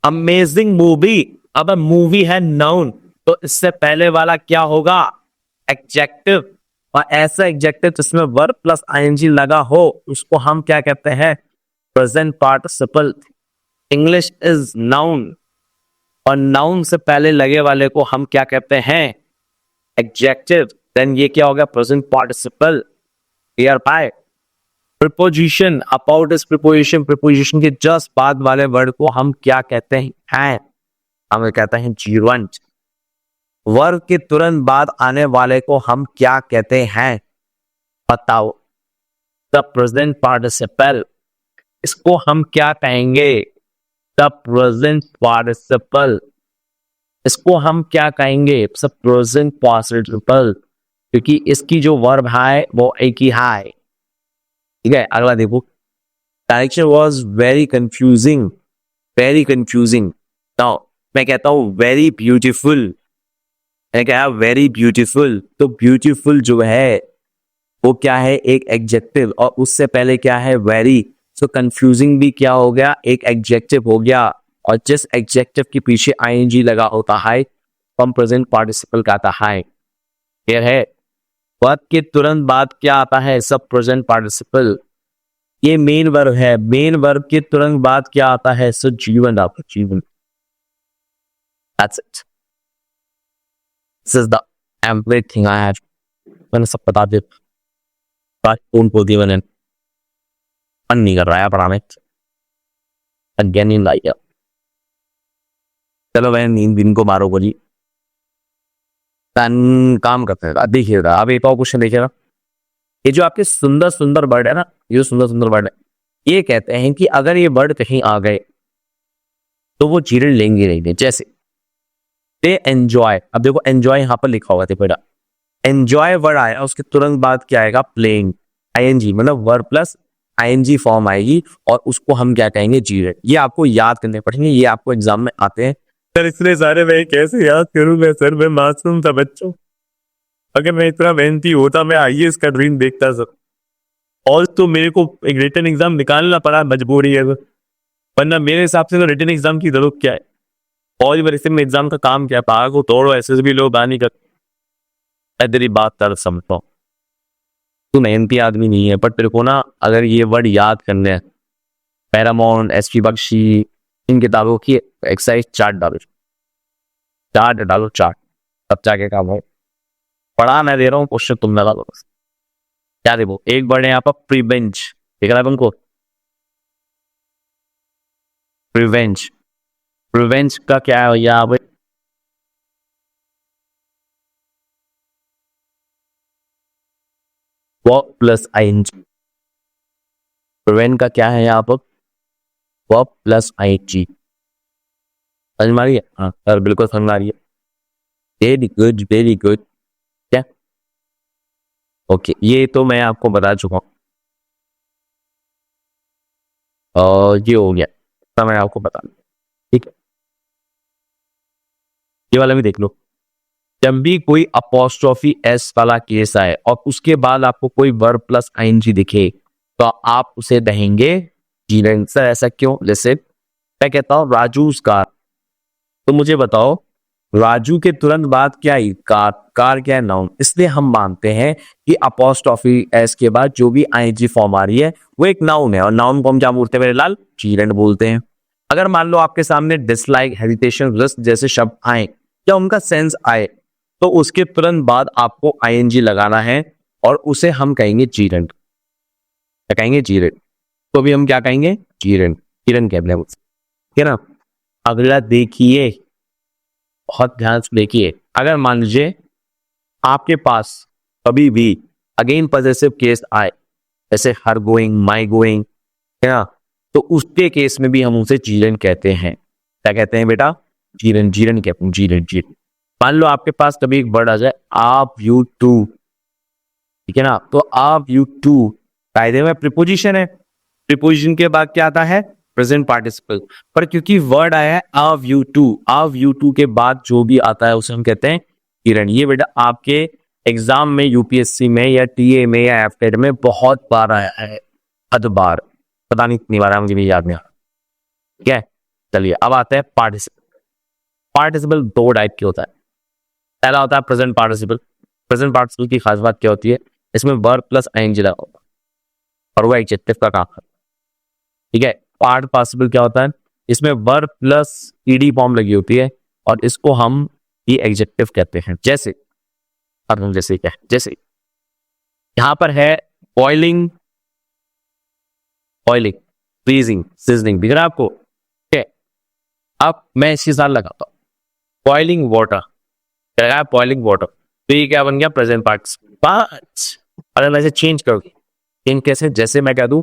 अमेजिंग मूवी। अब मूवी है नाउन, तो इससे पहले वाला क्या होगा, एडजेक्टिव। और ऐसा एडजेक्टिव जिसमें वर्ब प्लस आईएनजी लगा हो उसको हम क्या कहते हैं, present participle. English is noun, और नाउन से पहले लगे वाले को हम क्या कहते हैं, एडजेक्टिव। देन ये क्या हो गया, प्रेजेंट पार्टिसिपल। क्लियर पाए। Preposition, about is preposition, preposition के जस्ट बाद वाले वर्ड को हम क्या कहते हैं, हम कहते हैं जीवंत। वर्ग के तुरंत बाद आने वाले को हम क्या कहते हैं, बताओ। द प्रेजेंट पार्टिसिपल, इसको हम क्या कहेंगे, द प्रेजेंट पार्टिसिपल। इसको हम क्या कहेंगे, प्रेजेंट पार्टिसिपल, क्योंकि इसकी जो वर्ब है वो एक ही है। ठीक है, अगला देखो। Direction was very confusing, very confusing. Now मैं कहता हूं वेरी ब्यूटीफुल। मैं क्या, वेरी ब्यूटीफुल। तो ब्यूटीफुल जो है वो क्या है, एक एडजेक्टिव, और उससे पहले क्या है, वेरी। सो कंफ्यूजिंग भी क्या हो गया, एक एडजेक्टिव हो गया। और जिस एडजेक्टिव के पीछे आईएनजी लगा होता है हम प्रेजेंट पार्टिसिपल का आता है। क्लियर है। वर्ब के तुरंत बाद क्या आता है, सब प्रेजेंट पार्टिसिपल। ये मेन वर्ब है, मेन वर्ब के तुरंत बाद क्या आता है, सो जीवन, आपका जीवन। That's it. This is the everything I have. मैंने सब बता दिया, बोल दिया मैंने। मन नहीं कर रहा है पढ़ाने, अगेन नींद आई है। चलो भाई नींद दिन को मारो बोली, काम करते हैं। देखिएगा आप एक और क्वेश्चन देखिएगा, ये जो आपके सुंदर सुंदर वर्ड है ना, ये सुंदर सुंदर वर्ड है, ये कहते हैं कि अगर ये वर्ड कहीं आ गए तो वो जीरण लेंगे नहीं। जैसे दे एंजॉय, अब देखो एंजॉय यहां पर लिखा हुआ था बेटा, एंजॉय वर्ड आया, उसके तुरंत बाद क्या आएगा, प्लेइंग, आईएनजी, मतलब वर्ड प्लस आईएनजी फॉर्म आएगी और उसको हम क्या कहेंगे, जीरण। ये आपको याद करने पड़ेंगे, ये आपको एग्जाम में आते हैं। सर इतने सारे मैं कैसे याद करूं, मैं सर मैं मासूम था बच्चों, अगर मैं इतना मेहनती होता मैं आईएएस का ड्रीम देखता सर, और तो मेरे को एक रिटन एग्जाम निकालना पड़ा, मजबूरी है सर, वरना मेरे हिसाब से तो रिटन एग्जाम की जरूरत क्या है, और वैसे में एग्जाम का काम क्या है, पाग को तोड़ो, एसएसबी लोग बानी कर। तेरी बात तर समझता हूँ, तू मेहनती आदमी नहीं है, बट तेरे को ना अगर ये वर्ड याद करने हैं, पैरामोन, एसपी बख्शी, इन किताबों की एक्सरसाइज चार्ट डालो, चार्ट डालो, चार्ट, तब जाके काम हो। पढ़ा मैं दे रहा हूँ, क्वेश्चन तुम लगा दो बस। क्या देखो एक वर्ड है यहाँ पर, प्रिवेंज, देख रहा है उनको, प्रिवेंज, प्रिवेंज का क्या है यहाँ पे, वर्ब प्लस आईएनजी, प्रिवेंट का क्या है यहाँ पर, वर्ब प्लस आईएनजी। समझ में आ रही है? हाँ सर बिल्कुल समझ में आ रही है, वेरी गुड वेरी गुड। क्या ओके, ये तो मैं आपको बता चुका हूँ, और ये हो गया, तो मैं आपको बता दूं, ठीक है। ये वाला भी देख लो, जब भी कोई अपोस्ट्रोफी एस वाला केस आए और उसके बाद आपको कोई वर्ब प्लस आईएनजी दिखे तो आप उसे कहेंगे जीवन। सर ऐसा क्यों? जैसे मैं कहता हूं राजू's कार, तो मुझे बताओ राजू के तुरंत बाद क्या है, कार, कार क्या है, नाउन, इसलिए हम मानते हैं कि अपोस्ट्रोफी एस के बाद जो भी आईएनजी फॉर्म आ रही है वो एक नाउन है, और नाउन को हम क्या बोलते हैं मेरे लाल, जीरेंट बोलते हैं। अगर मान लो आपके सामने डिसलाइक, हेजिटेशन, रिस्क जैसे शब्द आए या उनका सेंस आए तो उसके तुरंत बाद आपको आईएनजी लगाना है और उसे हम कहेंगे जीरेंट। क्या कहेंगे? जीरेंट। तो अभी हम क्या कहेंगे? जीरेंट, जीरेंट कहते हैं, ठीक है ना। अगला देखिए, बहुत ध्यान से देखिए, अगर मान लीजिए आपके पास कभी भी अगेन पॉजेसिव केस आए, जैसे हर गोइंग, माई गोइंग, है ना, तो उसके केस में भी हम उसे जीरन कहते हैं। क्या कहते हैं बेटा? जीरन, जीरन कहते हैं, जीरन, जीरन। मान लो आपके पास कभी एक वर्ड आ जाए, आप, यू, टू, ठीक है ना, तो आप, यू, टू कायदे में प्रीपोजिशन है, प्रीपोजिशन के बाद क्या आता है? Present participle. पर क्योंकि वर्ड आया है आव यू टू, आव यू टू के बाद जो भी आता है उसे हम कहते हैं किरण। ये बेटा आपके एग्जाम में, यूपीएससी में या टीए में या एफटेट में बहुत बार आया है, हद बार, पता नहीं कितनी बार, मुझे भी याद नहीं आ रहा। ठीक है, चलिए अब आता है पार्टिसिपल। पार्टिसिपल दो टाइप के होता है, पहला होता है प्रेजेंट पार्टिसिपल। प्रेजेंट पार्टिसिपल की खास बात क्या होती है? इसमें वर्ब प्लस आईएनजी लगा होता है और वो एडजेक्टिव का काम है। ठीक है, पार्ट पार्टिसिपल क्या होता है? इसमें वर्ब प्लस ईडी फॉर्म लगी होती है और इसको हम ये एडजेक्टिव कहते हैं। जैसे अब हम जैसे क्या है, जैसे यहां पर है बॉइलिंग, बॉइलिंग, फ्रीजिंग, सिजनिंग, दिख रहा है आपको? ठीक है, अब मैं इसके साथ लगाता हूं बॉइलिंग वाटर, क्या है? बॉइलिंग वाटर, तो ये क्या बन गया? Present participle. पांच, अगर मैं इसे चेंज कर दूं, चेंज कैसे? जैसे मैं कह दूं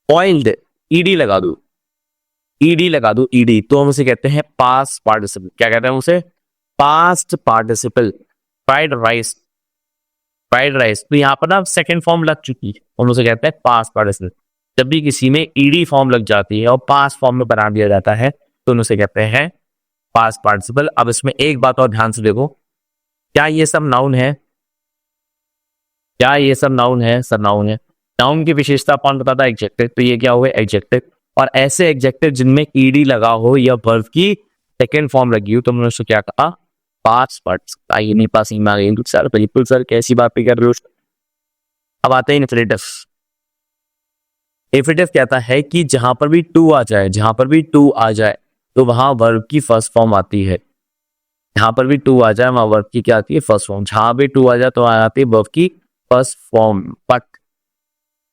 बॉइल्ड, ईडी लगा दूं, ईडी लगा दूं, ईडी, तो हम उसे कहते हैं पास्ट पार्टिसिपल। क्या कहते हैं उसे? Past participle. Fried rice, fried rice, तो यहां पर ना सेकंड फॉर्म लग चुकी है, हम उसे कहते हैं पास्ट पार्टिसिपल। जब भी किसी में ईडी फॉर्म लग जाती है और पास्ट फॉर्म में बना दिया जाता है तो उसे कहते हैं पास्ट पार्टिसिपल। अब इसमें एक बात और ध्यान से देखो, क्या ये सब नाउन है? क्या ये सब नाउन है? सर नाउन है। नाउन की विशेषता कौन बताता है? एडजेक्टिव। तो ये क्या हुए? एडजेक्टिव। और ऐसे एडजेक्टिव जिनमें ईडी लगा हो या वर्ब की सेकंड फॉर्म लगी हो तो हमने उसको क्या कहा? Past participle. आइए नहीं पास में आ गई सर, बिल्कुल सर, कैसी बात पे कर रहे हो? अब आते हैं इन्फिनेटिव। इन्फिनेटिव कहता है कि जहां पर भी टू आ जाए, जहां पर भी टू आ जाए तो वहां वर्ब की फर्स्ट फॉर्म आती है। जहां पर भी टू आ जाए वहां वर्ब की क्या आती है? First form. जहां भी टू आ जाए तो आती है वर्ब की फर्स्ट फॉर्म। बट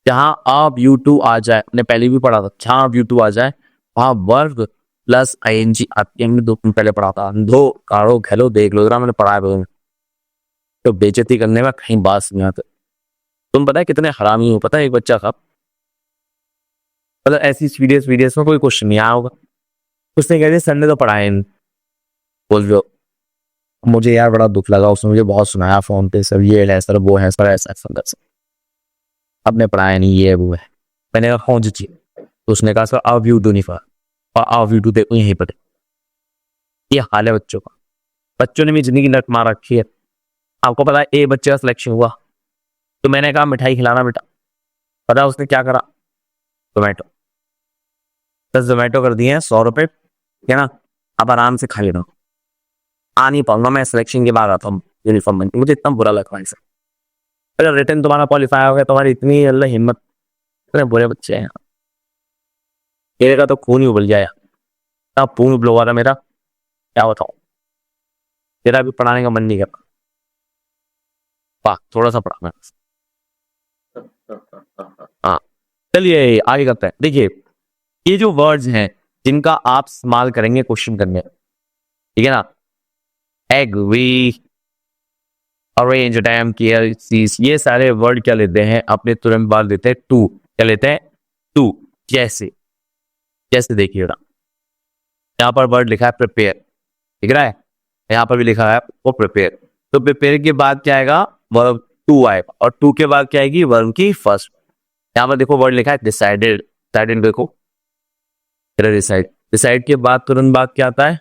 जहां अब यू टू आ जाए, मैंने पहले भी पढ़ा था, जहां अब यू टू आ जाए वहां वर्ग प्लस आईएनजी आपके, हमने 2 दिन पहले पढ़ा था। अंधो काढ़ो खेलो देख लो जरा, मैंने पढ़ा है तुम्हें। तो बेइज्जती करने में कहीं बात नहीं आती। तुम पता है कितने हरामी हो? पता है एक बच्चा था, मतलब ऐसी सीरियस वीडियोस में कोई क्वेश्चन नहीं आया होगा, उसने कह दिया सर ने तो पढ़ाया नहीं। बोल रहे हो, मुझे यार बड़ा दुख लगा, उसने मुझे बहुत सुनाया फोन पे, सर ये है सर वो है सर ऐसा ऐसा कर, अब ने पढ़ाया नहीं ये है वो है। मैंने कहा कौन सी चीज? तो उसने कहा सर अब यू डू नहीं पढ़ा, और अब यू डू देखो यहीं पर। ये हाल है बच्चों का, बच्चों ने भी जिंदगी नट मार रखी है। आपको पता है ए बच्चे का सिलेक्शन हुआ, तो मैंने कहा मिठाई खिलाना बेटा, पता है उसने क्या करा? जोमेटो, 10 जोमेटो कर दिए हैं 100 रुपए, है ना, अब आराम से खा लेना। आ नहीं पाऊंगा मैं, सिलेक्शन के बाद आता हूँ यूनिफॉर्म बन के। मुझे इतना बुरा लगा इसे। अगर रिटर्न तुम्हारा क्वालिफाई हो गया, तुम्हारी इतनी अल्लाह हिम्मत, इतने बुरे बच्चे हैं। मेरे का तो खून ही उबल जाए, इतना खून उबल हुआ था मेरा, क्या बताऊं। तेरा भी पढ़ाने का मन नहीं करता, वाह थोड़ा सा पढ़ा मैं। हाँ, चलिए आगे करते हैं। देखिए ये जो वर्ड्स हैं जिनका आप इस्तेमाल करेंगे क्वेश्चन करने, ठीक है ना, agree, arrange, damn, care, cease, ये सारे वर्ड क्या लेते हैं अपने तुरंत बाद लेते हैं टू। क्या लेते हैं? टू। जैसे जैसे देखिए यहाँ पर वर्ड लिखा है प्रिपेयर, दिख रहा है, यहाँ पर भी लिखा है वो प्रिपेयर। तो प्रिपेयर के बाद क्या आएगा? वर्ब टू आएगा, और टू के बाद क्या आएगी? वर्ब की फर्स्ट। यहाँ पर देखो वर्ड लिखा है डिसाइडेड, डिसाइडेड देखो, डिसाइड, डिसाइड के बाद तुरंत बाद क्या आता है?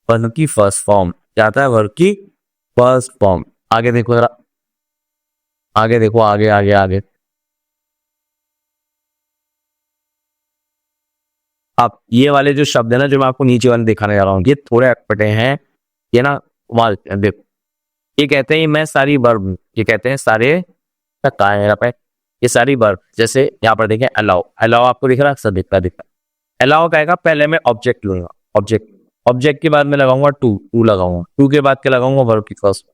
वर्ब की फर्स्ट फॉर्म। क्या आता है? वर्ब की फर्स्ट फॉर्म। आगे देखो जरा, आगे देखो, आगे आगे आगे। अब ये वाले जो शब्द है ना, जो मैं आपको नीचे वाले दिखाने जा रहा हूँ, ये थोड़े अटपटे हैं, ये ना वाल देखो, ये कहते हैं मैं सारी वर्ब, ये कहते हैं सारे, कहा है यहाँ पे, ये सारी वर्ब। जैसे यहाँ पर देखें अलाउ, अलाउ आपको दिख रहा है? सब दिखता दिखता। अलाउ कहेगा पहले मैं ऑब्जेक्ट लूंगा, ऑब्जेक्ट, ऑब्जेक्ट के बाद मैं लगाऊंगा टू, टू लगाऊंगा, टू के बाद क्या लगाऊंगा? वर्ब की फर्स्ट।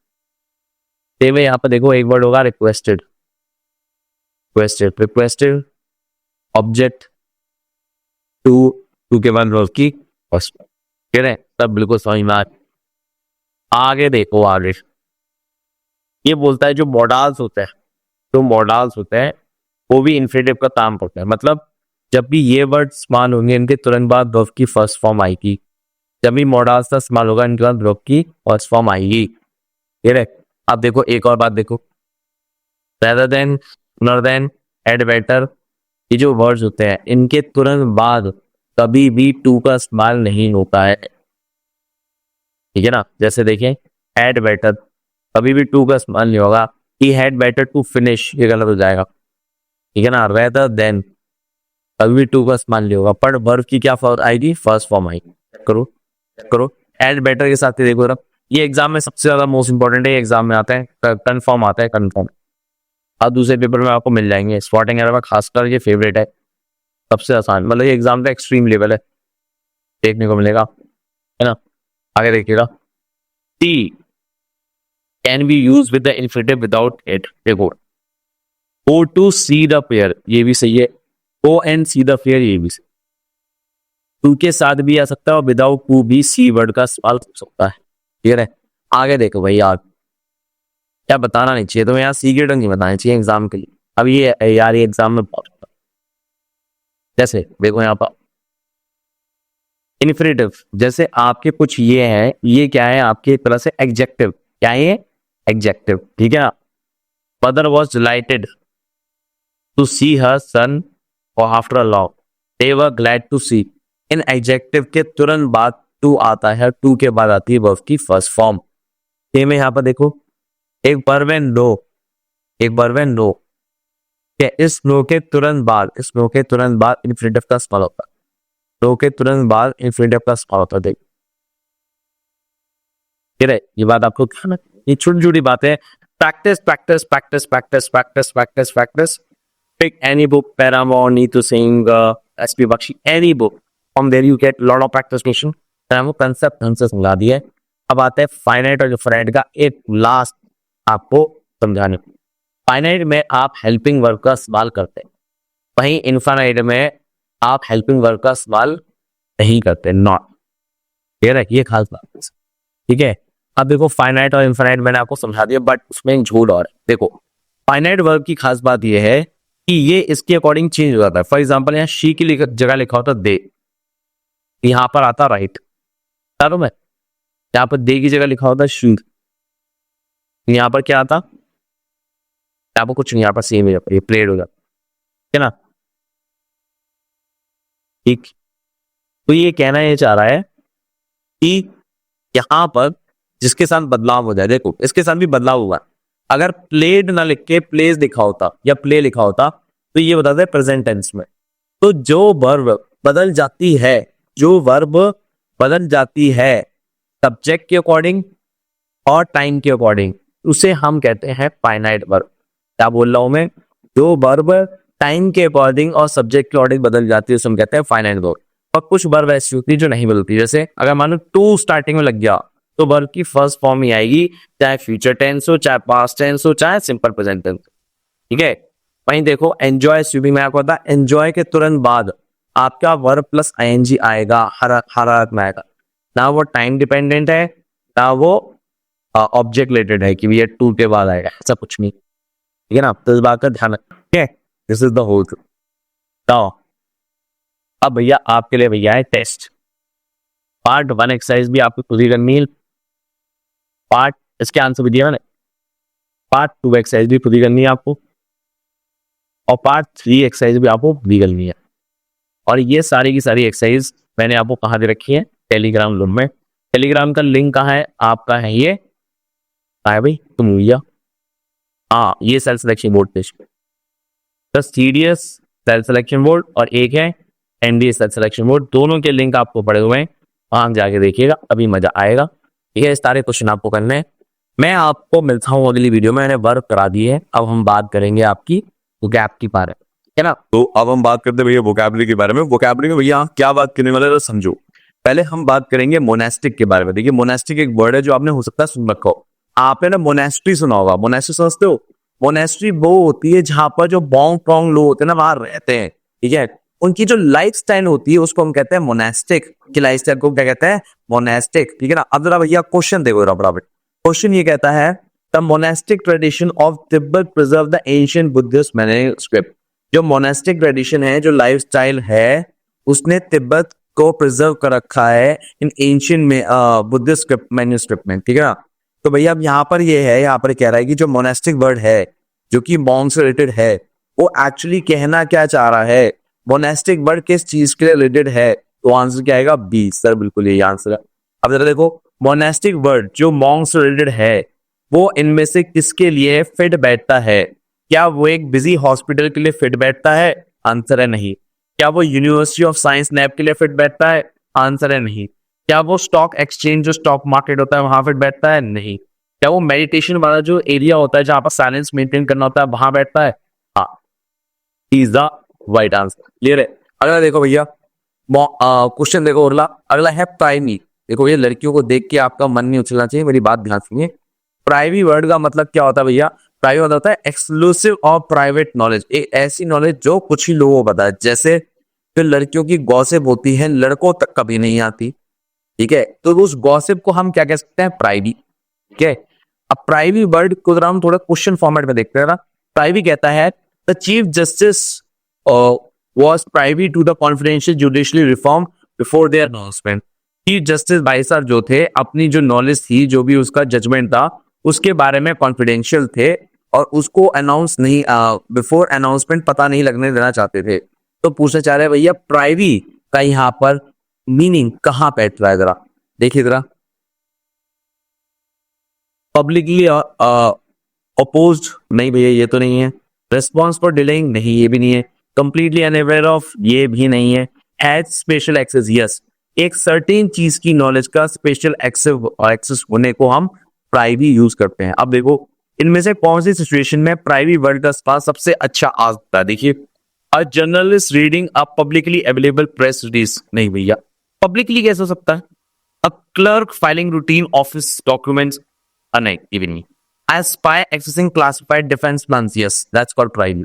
सेम है यहाँ पर देखो, एक वर्ड होगा requested, requested, requested, object, to, to के बाद वर्ब की फर्स्ट। ठीक है, तब बिल्कुल समझ में आ। आगे देखो आगे, ये बोलता है जो मॉडल्स होते हैं, जो मॉडल्स होते हैं वो भी इन्फिनेटिव का काम करते हैं। मतलब जब भी ये वर्ड इस्तेमाल होंगे इनके तुरंत बाद वर्ब की फर्स्ट फॉर्म आएगी। जब भी मॉडल्स का इस्तेमाल होगा इनके बाद वर्ब की फर्स्ट फॉर्म आएगी। ठीक है, अब देखो एक और बात देखो, rather than, sooner than, had better, ये जो वर्ड्स होते हैं इनके तुरंत बाद कभी भी टू का इस्तेमाल नहीं होता है। ठीक है ना, जैसे देखें एड बेटर, कभी भी टू का इस्तेमाल नहीं होगा। He had better to finish, ये गलत हो जाएगा। ठीक है ना, रेदर देन, कभी भी टू का इस्तेमाल नहीं होगा, पर वर्ब की क्या फॉर्म आएगी? फर्स्ट फॉर्म आएगी। करो करो, एड बेटर के साथ ही देखो जरा, ये एग्जाम में सबसे ज्यादा मोस्ट इंपॉर्टेंट है, एग्जाम में आता है, कन्फर्म आता है, कन्फर्म। अब दूसरे पेपर में आपको मिल जाएंगे, स्पॉटिंग एरर में खासकर ये फेवरेट है, सबसे आसान, मतलब ये एग्जाम का एक्सट्रीम लेवल है, देखने को मिलेगा, है ना। आगे देखिएगा, T can be use with the infinitive without it. देखो go to see the pair, ये भी सही है, go and see the pair, ये भी सही। टू के साथ भी आ सकता है और विदाउट टू भी सी वर्ड का सवाल हो सकता है। ठीक है, आगे देखो भाई यार, क्या बताना नहीं चाहिए तुम्हें, यहाँ सीक्रेट नहीं बताना चाहिए एग्जाम के लिए। अब ये यार ये एग्जाम में बहुत होता है। जैसे देखो यहाँ पर इन्फिनेटिव, जैसे आपके कुछ ये है, ये क्या है आपके एक तरह से एडजेक्टिव, क्या है ये? एडजेक्टिव। ठीक है, mother was delighted to see her son और after a long, they were glad to see. इन एडजेक्टिव के तुरंत बाद टू आता है, टू के बाद आती है वर्ब की फर्स्ट फॉर्म। सेम है यहाँ पर देखो, एक वर्ब है नो, एक वर्ब है नो, इस नो के तुरंत बाद, इस नो के तुरंत बाद इन्फिनेटिव का इस्तेमाल होता है, नो के तुरंत बाद इन्फिनेटिव का इस्तेमाल होता है। देख ये बात आपको ध्यान रखनी, ये छोटी छोटी बातें। Practice practice practice practice practice practice practice. Pick any book, Paramore, Need to Sing, SP Bakshi, any book. From there you get lot of practice mission. वो कंसेप्ट हमसे समझा दिया है। अब आता है फाइनाइट और डिफरेंट का एक लास्ट आपको समझाने। फाइनाइट में आप हेल्पिंग वर्ब का इस्तेमाल करते हैं, वहीं इनफाइनाइट में आप हेल्पिंग वर्ब का इस्तेमाल नहीं करते, नॉट। क्लियर है, ये खास बात है। ठीक है, अब देखो फाइनाइट और इनफाइनाइट मैंने आपको समझा दिया, बट उसमें एक झूठ और है। देखो फाइनाइट वर्ब की खास बात ये है कि ये इसके अकॉर्डिंग चेंज हो जाता है। फॉर एग्जांपल यहाँ शी की जगह लिखा होता दे, यहाँ पर आता राइट, बता मैं, यहाँ पर दे की जगह लिखा होता शी, यहाँ पर क्या आता, यहाँ पर कुछ नहीं, यहाँ पर सेम है, ये प्लेड हो जाता है ना। ठीक, तो ये कहना ये चाह रहा है कि यहां पर जिसके साथ बदलाव हो जाए, देखो इसके साथ भी बदलाव हुआ, अगर प्लेड ना लिख के प्लेस लिखा होता या प्ले लिखा होता तो ये बताता है प्रेजेंट टेंस में। तो जो वर्ब बदल जाती है, जो वर्ब बदल जाती है सब्जेक्ट के अकॉर्डिंग और टाइम के अकॉर्डिंग, उसे हम कहते हैं फाइनाइट वर्ब। क्या बोल रहा हूं मैं, जो वर्ब टाइम के अकॉर्डिंग और सब्जेक्ट के अकॉर्डिंग बदल जाती है उसे हम कहते हैं फाइनाइट वर्ब। और कुछ वर्ब ऐसी होती है जो नहीं बदलती, जैसे अगर मान लो टू स्टार्टिंग में लग गया तो वर्ब की फर्स्ट फॉर्म ही आएगी, चाहे फ्यूचर टेंस हो, चाहे पास्ट टेंस हो, चाहे सिंपल प्रेजेंट टेंस। ठीक है, वहीं देखो एंजॉय स्विमिंग में आपको पता है एंजॉय के तुरंत बाद आपका वर्ब प्लस आईएनजी आएगा, हर हालत में आएगा, ना वो टाइम डिपेंडेंट है ना वो ऑब्जेक्ट रिलेटेड है कि ये टू के बाद आएगा, ऐसा कुछ नहीं। ठीक है ना, तो इस बात का ध्यान रखें। This is the whole. तो अब भैया आपके लिए भैया है टेस्ट। पार्ट 1 एक्सरसाइज भी आपको खुद ही करनी है, पार्ट इसके आंसर भी दिया मैंने, पार्ट 2 एक्सरसाइज भी खुद ही करनी है आपको, और पार्ट 3 एक्सरसाइज भी आपको खुद ही करनी है। और ये सारी की सारी एक्सरसाइज मैंने आपको कहाँ दे रखी है, टेलीग्राम ग्रुप में। टेलीग्राम का लिंक कहाँ है आपका, है ये आया भाई तुम भैया, हाँ ये self selection board test, CDS self selection board और एक है एनडीए सेल्फ सिलेक्शन बोर्ड, दोनों के लिंक आपको पड़े हुए हैं, वहां जाके देखिएगा, अभी मजा आएगा। ठीक है, इस सारे क्वेश्चन आपको करने हैं। मैं आपको मिलता हूँ अगली वीडियो में, मैंने वर्क करा दी है, अब हम बात करेंगे आपकी वोकैब की बारे में, है ना। तो अब हम बात करते हैं भैया वोकैबुलरी के बारे में। वोकैबुलरी में भैया क्या बात करने वाले हैं, तो समझो। पहले हम बात करेंगे मोनेस्टिक के बारे में। देखिए मोनेस्टिक एक वर्ड है जो आपने हो सकता है सुन रखा हो, आपने ना मोनेस्ट्री सुना होगा। मोनेस्ट्री समझते हो, मोनेस्ट्री वो होती है जहां पर जो बॉन्ग प्रॉन्ग लोग होते हैं ना वहां रहते हैं। ठीक है, उनकी जो लाइफ स्टाइल होती है उसको हम कहते हैं मोनेस्टिक, की लाइफ स्टाइल को क्या कहते हैं, मोनेस्टिक। ठीक है ना, अब जरा भैया क्वेश्चन देखो जरा बराबर। क्वेश्चन ये कहता है the monastic tradition of Tibet preserve the ancient Buddhist manuscript. जो मोनेस्टिक ट्रेडिशन है, जो लाइफ स्टाइल है, उसने तिब्बत को प्रिजर्व कर रखा है इन एंशिएंट में बुद्धिस्ट मैन्युस्क्रिप्ट में। ठीक है ना, तो भैया अब यहाँ पर ये है, यहाँ पर कह रहा है कि जो मोनेस्टिक वर्ड है जो कि मॉन्क से रिलेटेड है, वो एक्चुअली कहना क्या चाह रहा है, मोनेस्टिक वर्ड किस चीज के लिए रिलेटेड है, तो आंसर क्या आएगा, बी। सर बिल्कुल यही आंसर है। अब जरा देखो मोनेस्टिक वर्ड जो मॉन्क से रिलेटेड है वो इनमें से किसके लिए फिट बैठता है, क्या वो एक बिजी हॉस्पिटल के लिए फिट बैठता है, आंसर है नहीं। क्या वो यूनिवर्सिटी ऑफ साइंस नैप के लिए फिट बैठता है, आंसर है नहीं। क्या वो स्टॉक एक्सचेंज जो स्टॉक मार्केट होता है वहां फिट बैठता है, नहीं। क्या वो मेडिटेशन वाला जो एरिया होता है जहां पर साइलेंस मेंटेन करना होता है वहां बैठता है, हाँ, is the right answer. Clear है। अगला देखो भैया क्वेश्चन देखो, अगला है प्राइमी। देखो ये लड़कियों को देख के आपका मन नहीं उछलना चाहिए, मेरी बात ध्यान सुनिए। प्राइवी वर्ड का मतलब क्या होता है भैया, प्राइवेट मतलब होता है एक्सक्लूसिव और प्राइवेट नॉलेज, एक ऐसी नॉलेज जो कुछ ही लोगों को पता है। जैसे फिर लड़कियों की गॉसिप होती है, लड़कों तक कभी नहीं आती। ठीक है, तो उस गॉसिप को हम क्या कह सकते हैं, प्राइवी। ठीक है, अब प्राइवी वर्ड को जरा हम थोड़ा क्वेश्चन फॉर्मेट में देखते हैं ना। प्राइवी कहता है the chief justice was privy to the confidential judicial reform before their announcement। Chief justice भाई साहब जो थे अपनी जो नॉलेज थी, जो भी उसका जजमेंट था उसके बारे में कॉन्फिडेंशियल थे और उसको अनाउंस नहीं, बिफोर अनाउंसमेंट पता नहीं लगने देना चाहते थे। तो पूछना चाह रहे हैं भैया प्राइवी का यहाँ पर मीनिंग कहाँ बैठ रहा है, जरा देखिए जरा। पब्लिकली अपोज्ड, नहीं भैया ये तो नहीं है। रेस्पॉन्स फॉर डिलेइंग, नहीं ये भी नहीं है। कंप्लीटली अनअवेयर ऑफ, ये भी नहीं है। हैज स्पेशल एक्सेस, यस, एक सर्टेन चीज की नॉलेज का स्पेशल एक्सेस होने को हम प्राइवी यूज करते हैं। अब देखो इनमें से कौन सी सिचुएशन में प्राइवी वर्ड का इस्तेमाल सबसे अच्छा आ सकता है। देखिए a journalist reading a publicly available press release, नहीं भैया पब्लिकली कैसे हो सकता है। A clerk filing routine office documents, नहीं ये भी नहीं। A spy accessing classified defense plans, yes, that's called privy.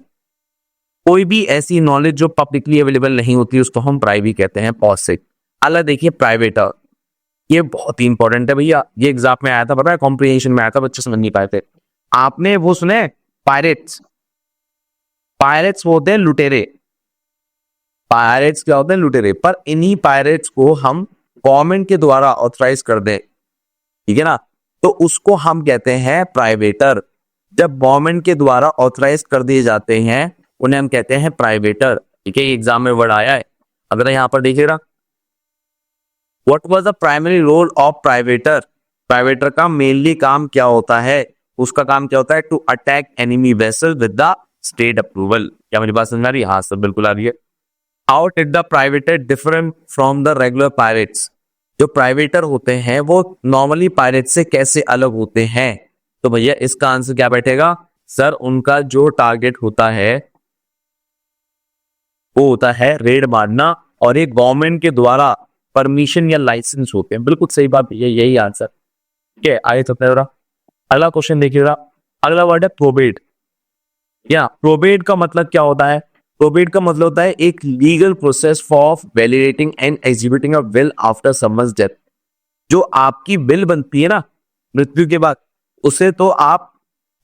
कोई भी ऐसी नॉलेज जो पब्लिकली अवेलेबल नहीं होती उसको हम प्राइवी कहते हैं, पॉसिक। अगला देखिए प्राइवेटर, ये बहुत ही इंपॉर्टेंट है भैया, ये एग्जाम में आया था, पता है कॉम्प्रिहेंशन में आया था, बच्चे समझ नहीं पाए थे। आपने वो सुने पायरेट्स, पायरेट्स वो होते हैं लुटेरे, पायरेट्स क्या होते हैं लुटेरे, पर इन्हीं पायरेट्स को हम गवर्नमेंट के द्वारा ऑथराइज कर दे, ठीक है ना, तो उसको हम कहते हैं प्राइवेटर। जब गवर्नमेंट के द्वारा ऑथराइज कर दिए जाते हैं उन्हें हम कहते हैं प्राइवेटर, ठीक है, एग्जाम में वर्ड आया है। अगर यहां पर देखिएगा, what was the primary role of privateer, privateer का मेनली काम क्या होता है, उसका काम क्या होता है, to attack enemy vessel with the state approval. क्या मेरी बात समझ आ रही है? हाँ सब बिल्कुल आ रही है। How did the privateer different from the regular pirates, जो प्राइवेटर होते हैं वो नॉर्मली पायरेट से कैसे अलग होते हैं, तो भैया इसका आंसर क्या बैठेगा सर, उनका जो टारगेट होता है वो होता है रेड मारना, और एक गवर्नमेंट के द्वारा परमिशन या लाइसेंस होते हैं। बिल्कुल सही बात, यही आंसर। ठीक है, आगे चलते हैं। अगला क्वेश्चन देखिएगा, अगला वर्ड है प्रोबेट। या प्रोबेट का मतलब क्या होता है, प्रोबेट का मतलब होता है एक legal process for validating and executing a will after someone's death. जो आपकी विल बनती है ना मृत्यु के बाद, उसे तो आप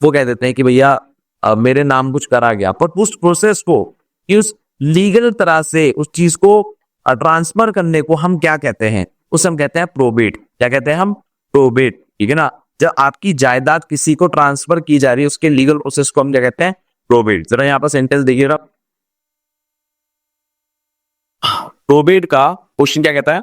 वो कह देते हैं कि भैया मेरे नाम कुछ करा गया, पर उस प्रोसेस को, उस लीगल तरह से उस चीज को ट्रांसफर करने को हम क्या कहते हैं, उसे हम कहते हैं प्रोबेट। क्या कहते हैं हम? प्रोबेट, ठीक है ना। जब आपकी जायदाद किसी को ट्रांसफर की जा रही है उसके लीगल प्रोसेस को हम क्या कहते हैं? प्रोबेट। जरा यहां पर सेंटेंस देखिएगा, प्रोबेट का क्वेश्चन क्या कहता है,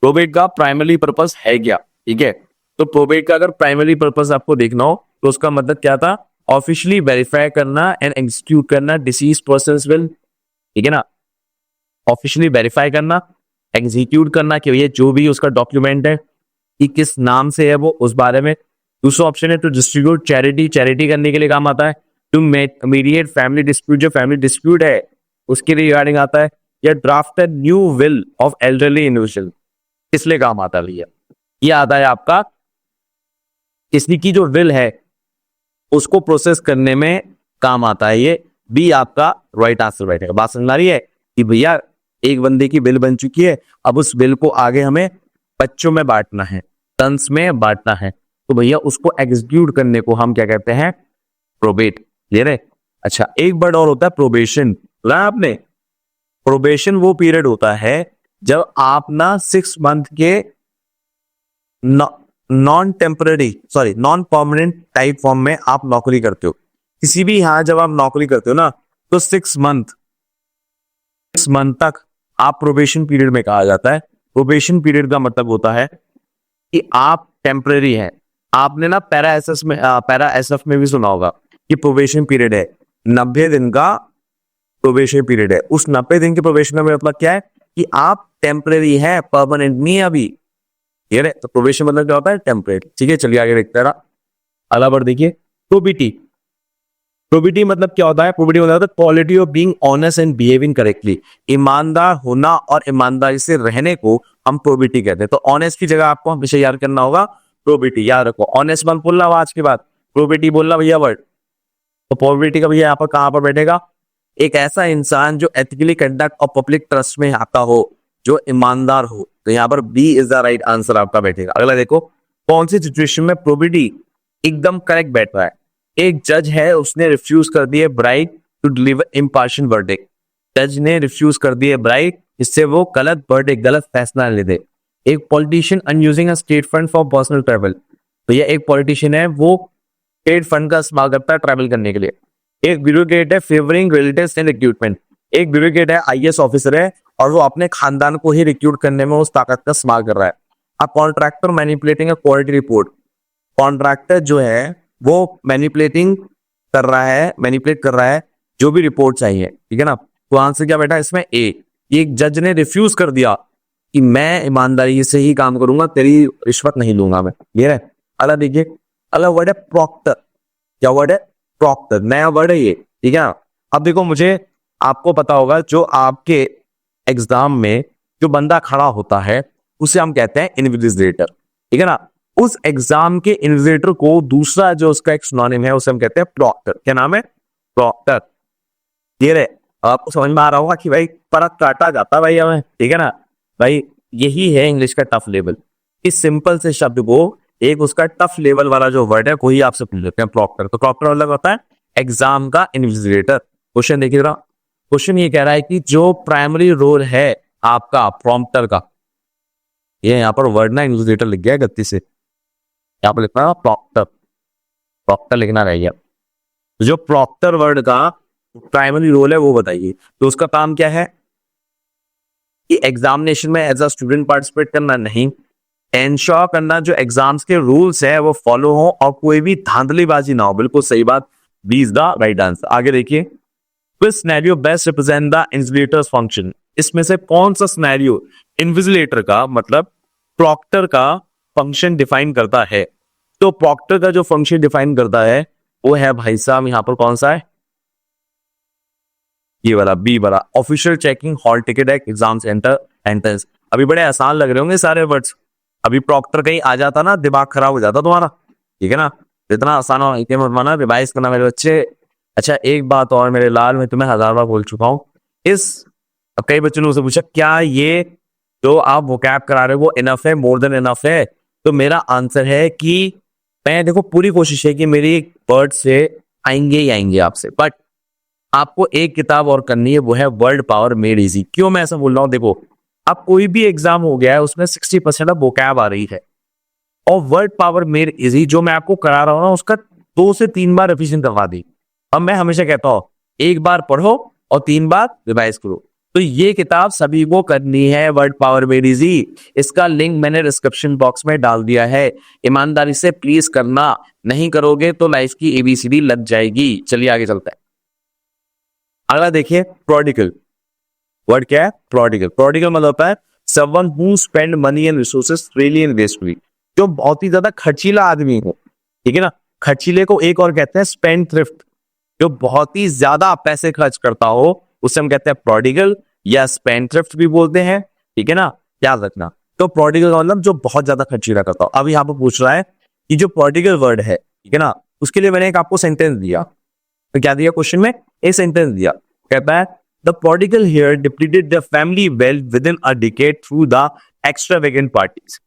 प्रोबेट का प्राइमरी पर्पस है क्या, ठीक है। तो प्रोबेट का अगर प्राइमरी पर्पस आपको देखना हो तो उसका मतलब क्या था, ऑफिशियली वेरीफाई करना एंड एग्जीक्यूट करना डिसीज पर्सन्स विल, ठीक है ना, ऑफिशियली वेरीफाई करना, एग्जीक्यूट करना कि ये जो भी उसका डॉक्यूमेंट है कि किस नाम से है वो, उस बारे में। दूसरा ऑप्शन है टू डिस्ट्रीब्यूट चैरिटी, चैरिटी करने के लिए काम आता है। टू मीडिएट फैमिली डिस्प्यूट, जो फैमिली डिस्प्यूट है उसके रिगार्डिंग आता है। या draft new will of elderly individual, इसलिए काम आता है भैया। ये आता है आपका किसी की जो विल है उसको प्रोसेस करने में काम आता है। ये भी आपका राइट आंसर बैठेगा। बात समझ आ रही है कि भैया एक बंदे की बिल बन चुकी है, अब उस बिल को आगे हमें बच्चों में बांटना है, टर्म्स में बांटना है, तो भैया उसको एग्जीक्यूट करने को हम क्या कहते हैं? प्रोबेट। क्लियर है? अच्छा, एक वर्ड और होता है प्रोबेशन। आपने प्रोबेशन वो पीरियड होता है जब आप ना 6 मंथ के नॉन परमानेंट टाइप फॉर्म में आप नौकरी करते हो। किसी भी यहां जब आप नौकरी करते हो ना तो 6 मंथ तक आप प्रोबेशन पीरियड में कहा जाता है। प्रोबेशन पीरियड का मतलब होता है कि आप टेम्परेरी हैं। आपने ना पैरा एसएफ में भी सुना होगा कि प्रोबेशन पीरियड है 90 दिन का, प्रोबेशन पीरियड है। उस 90 दिन के प्रोबेशन में मतलब क्या है कि आप टेम्परेरी है, परमानेंट नहीं है अभी। ठीक है, तो प्रोबेशन मतलब क्या होता है? टेम्परेरी। ठीक है, चलिए आगे देखते हैं। अगला वर्ड देखिए, प्रोबिटी। प्रोबिटी मतलब क्या होता है? प्रोबिटी मतलब होता है quality of being honest and behaving correctly. ईमानदार होना और ईमानदारी से रहने को हम प्रोबिटी कहते हैं। तो ऑनेस्ट की जगह आपको हमेशा याद करना होगा प्रोबिटी। याद रखो, ऑनेस्ट मत बोलना आज के बाद, प्रोबिटी बोलना भैया वर्ड। तो प्रोबिटी का भैया यहाँ पर कहां पर बैठेगा? एक ऐसा इंसान जो एथिकली कंडक्ट और पब्लिक ट्रस्ट में आता हो, जो ईमानदार हो। तो यहाँ पर B is the right answer आपका बैठेगा। अगला देखो, कौन सी सिचुएशन में प्रोबिटी एकदम करेक्ट बैठ रहा है? एक जज है, उसने रिफ्यूज कर दिए bribe to deliver impartial verdict. जज ने रिफ्यूज कर दिए ब्राइट, इससे वो गलत वर्डिक्ट, गलत फैसला ले दे। एक politician unusing a state fund for personal travel. तो ये एक पॉलिटिशियन है, वो स्टेट फंड का इस्तेमाल करता है ट्रैवल करने के लिए। एक ब्यूरोक्रेट है, फेवरिंग रिलेटिव्स एंड रिक्रूटमेंट। एक ब्यूरोक्रेट है, आईएएस ऑफिसर है, और वो अपने खानदान को ही रिक्रूट करने में उस ताकत का इस्तेमाल कर रहा है। अब contractor manipulating a quality report. Contractor जो है वो मैनिपुलेट कर रहा है जो भी रिपोर्ट चाहिए, ठीक है ना। तो आंसर क्या बैठा इसमें? ए। एक जज ने रिफ्यूज कर दिया कि मैं ईमानदारी से ही काम करूंगा, तेरी रिश्वत नहीं लूंगा मैं। ये है। अगला देखिए, अगला वर्ड है प्रॉक्टर। क्या वर्ड है? प्रॉक्टर, नया वर्ड है ये, ठीक है। अब देखो, मुझे आपको पता होगा जो आपके एग्जाम में जो बंदा खड़ा होता है उसे हम कहते हैं इन्विजिलेटर, ठीक है ना। उस एग्जाम के इन्विजिलेटर को दूसरा जो उसका एक सिनोनिम है उसे हम कहते हैं प्रॉक्टर। क्या नाम है? प्रॉक्टर। ये रहे, आपको समझ में आ रहा होगा कि भाई फर्क काटा जाता भाई हमें, ठीक है ना भाई। यही है इंग्लिश का टफ लेवल। इस सिंपल से शब्द को एक उसका टफ लेवल वाला जो वर्ड है कोई आपसे पूछ लेते हैं प्रॉक्टर। तो प्रॉक्टर मतलब होता है एग्जाम का इन्विजिलेटर। क्वेश्चन देखिए जरा, क्वेश्चन ये कह रहा है कि जो प्राइमरी रोल है आपका प्रॉम्प्टर का, ये यहाँ पर वर्ड ना इन्विजिलेटर लिख गया है गलती से, यहाँ पर लिखना प्रॉक्टर, प्रॉक्टर लिखना रहेगा। तो जो प्रॉक्टर वर्ड का प्राइमरी रोल है वो बताइए। तो उसका काम क्या है कि एग्जामिनेशन में एज अ स्टूडेंट पार्टिसिपेट करना नहीं, एंश्योर करना जो एग्जाम्स के रूल्स है वो फॉलो हो और कोई भी धांधलीबाजी ना हो। बिल्कुल सही बात, B is the right answer. आगे देखिए, which scenario best represent the invigilator's function? इसमें से कौन सा सिनेरियो इन्विजिलेटर का मतलब प्रॉक्टर का फंक्शन डिफाइन करता है? तो प्रॉक्टर का जो फंक्शन डिफाइन करता है वो है भाई साहब यहां पर कौन सा है? ये वाला बी वाला, official checking hall ticket exam centre entrance. अभी बड़े आसान लग रहे होंगे सारे वर्ड्स। अभी प्रॉक्टर कहीं आ जाता ना दिमाग खराब हो जाता तुम्हारा, ठीक है ना। इतना आसान हो मत माना, रिवाइज करना मेरे बच्चे। अच्छा एक बात और मेरे लाल, मैं तुम्हें 1000 बार बोल चुका हूं अब कई बच्चों ने उसे पूछा क्या ये जो आप वोकैब करा रहे हो वो इनफ है, मोर देन इनफ है? तो मेरा आंसर है कि मैं देखो पूरी कोशिश है कि मेरी वर्ड से आएंगे ही आएंगे आपसे, बट आपको एक किताब और करनी है, वो है वर्ड पावर मेड इजी। क्यों मैं ऐसा बोल रहा हूं? देखो अब कोई भी एग्जाम हो गया है उसमें 60% अब वोकैब आ रही है, और वर्ड पावर मेड इजी जो मैं आपको करा रहा हूं ना उसका 2 से 3 बार रिविजन करवा दी। अब मैं हमेशा कहता हूं एक बार पढ़ो और 3 बार रिवाइज करो। तो ये किताब सभी को करनी है, वर्ड पावर मेड इजी। इसका लिंक मैंने डिस्क्रिप्शन बॉक्स में डाल दिया है, ईमानदारी से प्लीज करना, नहीं करोगे तो लाइफ की एबीसीडी लग जाएगी। चलिए आगे चलता है। अगला देखिए, प्रोडिगल। वर्ड क्या है? प्रोडिगल। प्रोडिगल मतलब होता है someone who spend money and resources freely and wastefully, जो बहुत ही ज्यादा खर्चीला आदमी हो, ठीक है ना। खर्चीले को एक और कहते हैं स्पेंड थ्रिफ्ट, जो बहुत ही ज्यादा पैसे खर्च करता हो उसे हम कहते हैं प्रोडिगल या स्पेंड थ्रिफ्ट भी बोलते हैं, ठीक है ना, याद रखना। तो प्रोडिगल का मतलब जो बहुत ज्यादा खर्चीला करता हो। अब यहाँ पर पूछ रहा है कि जो प्रोडिगल वर्ड है, ठीक है ना, उसके लिए मैंने एक आपको सेंटेंस दिया। तो क्या दिया क्वेश्चन में? एक सेंटेंस दिया, कहता है the prodigal here depleted the family wealth with in a decade through the extravagant parties.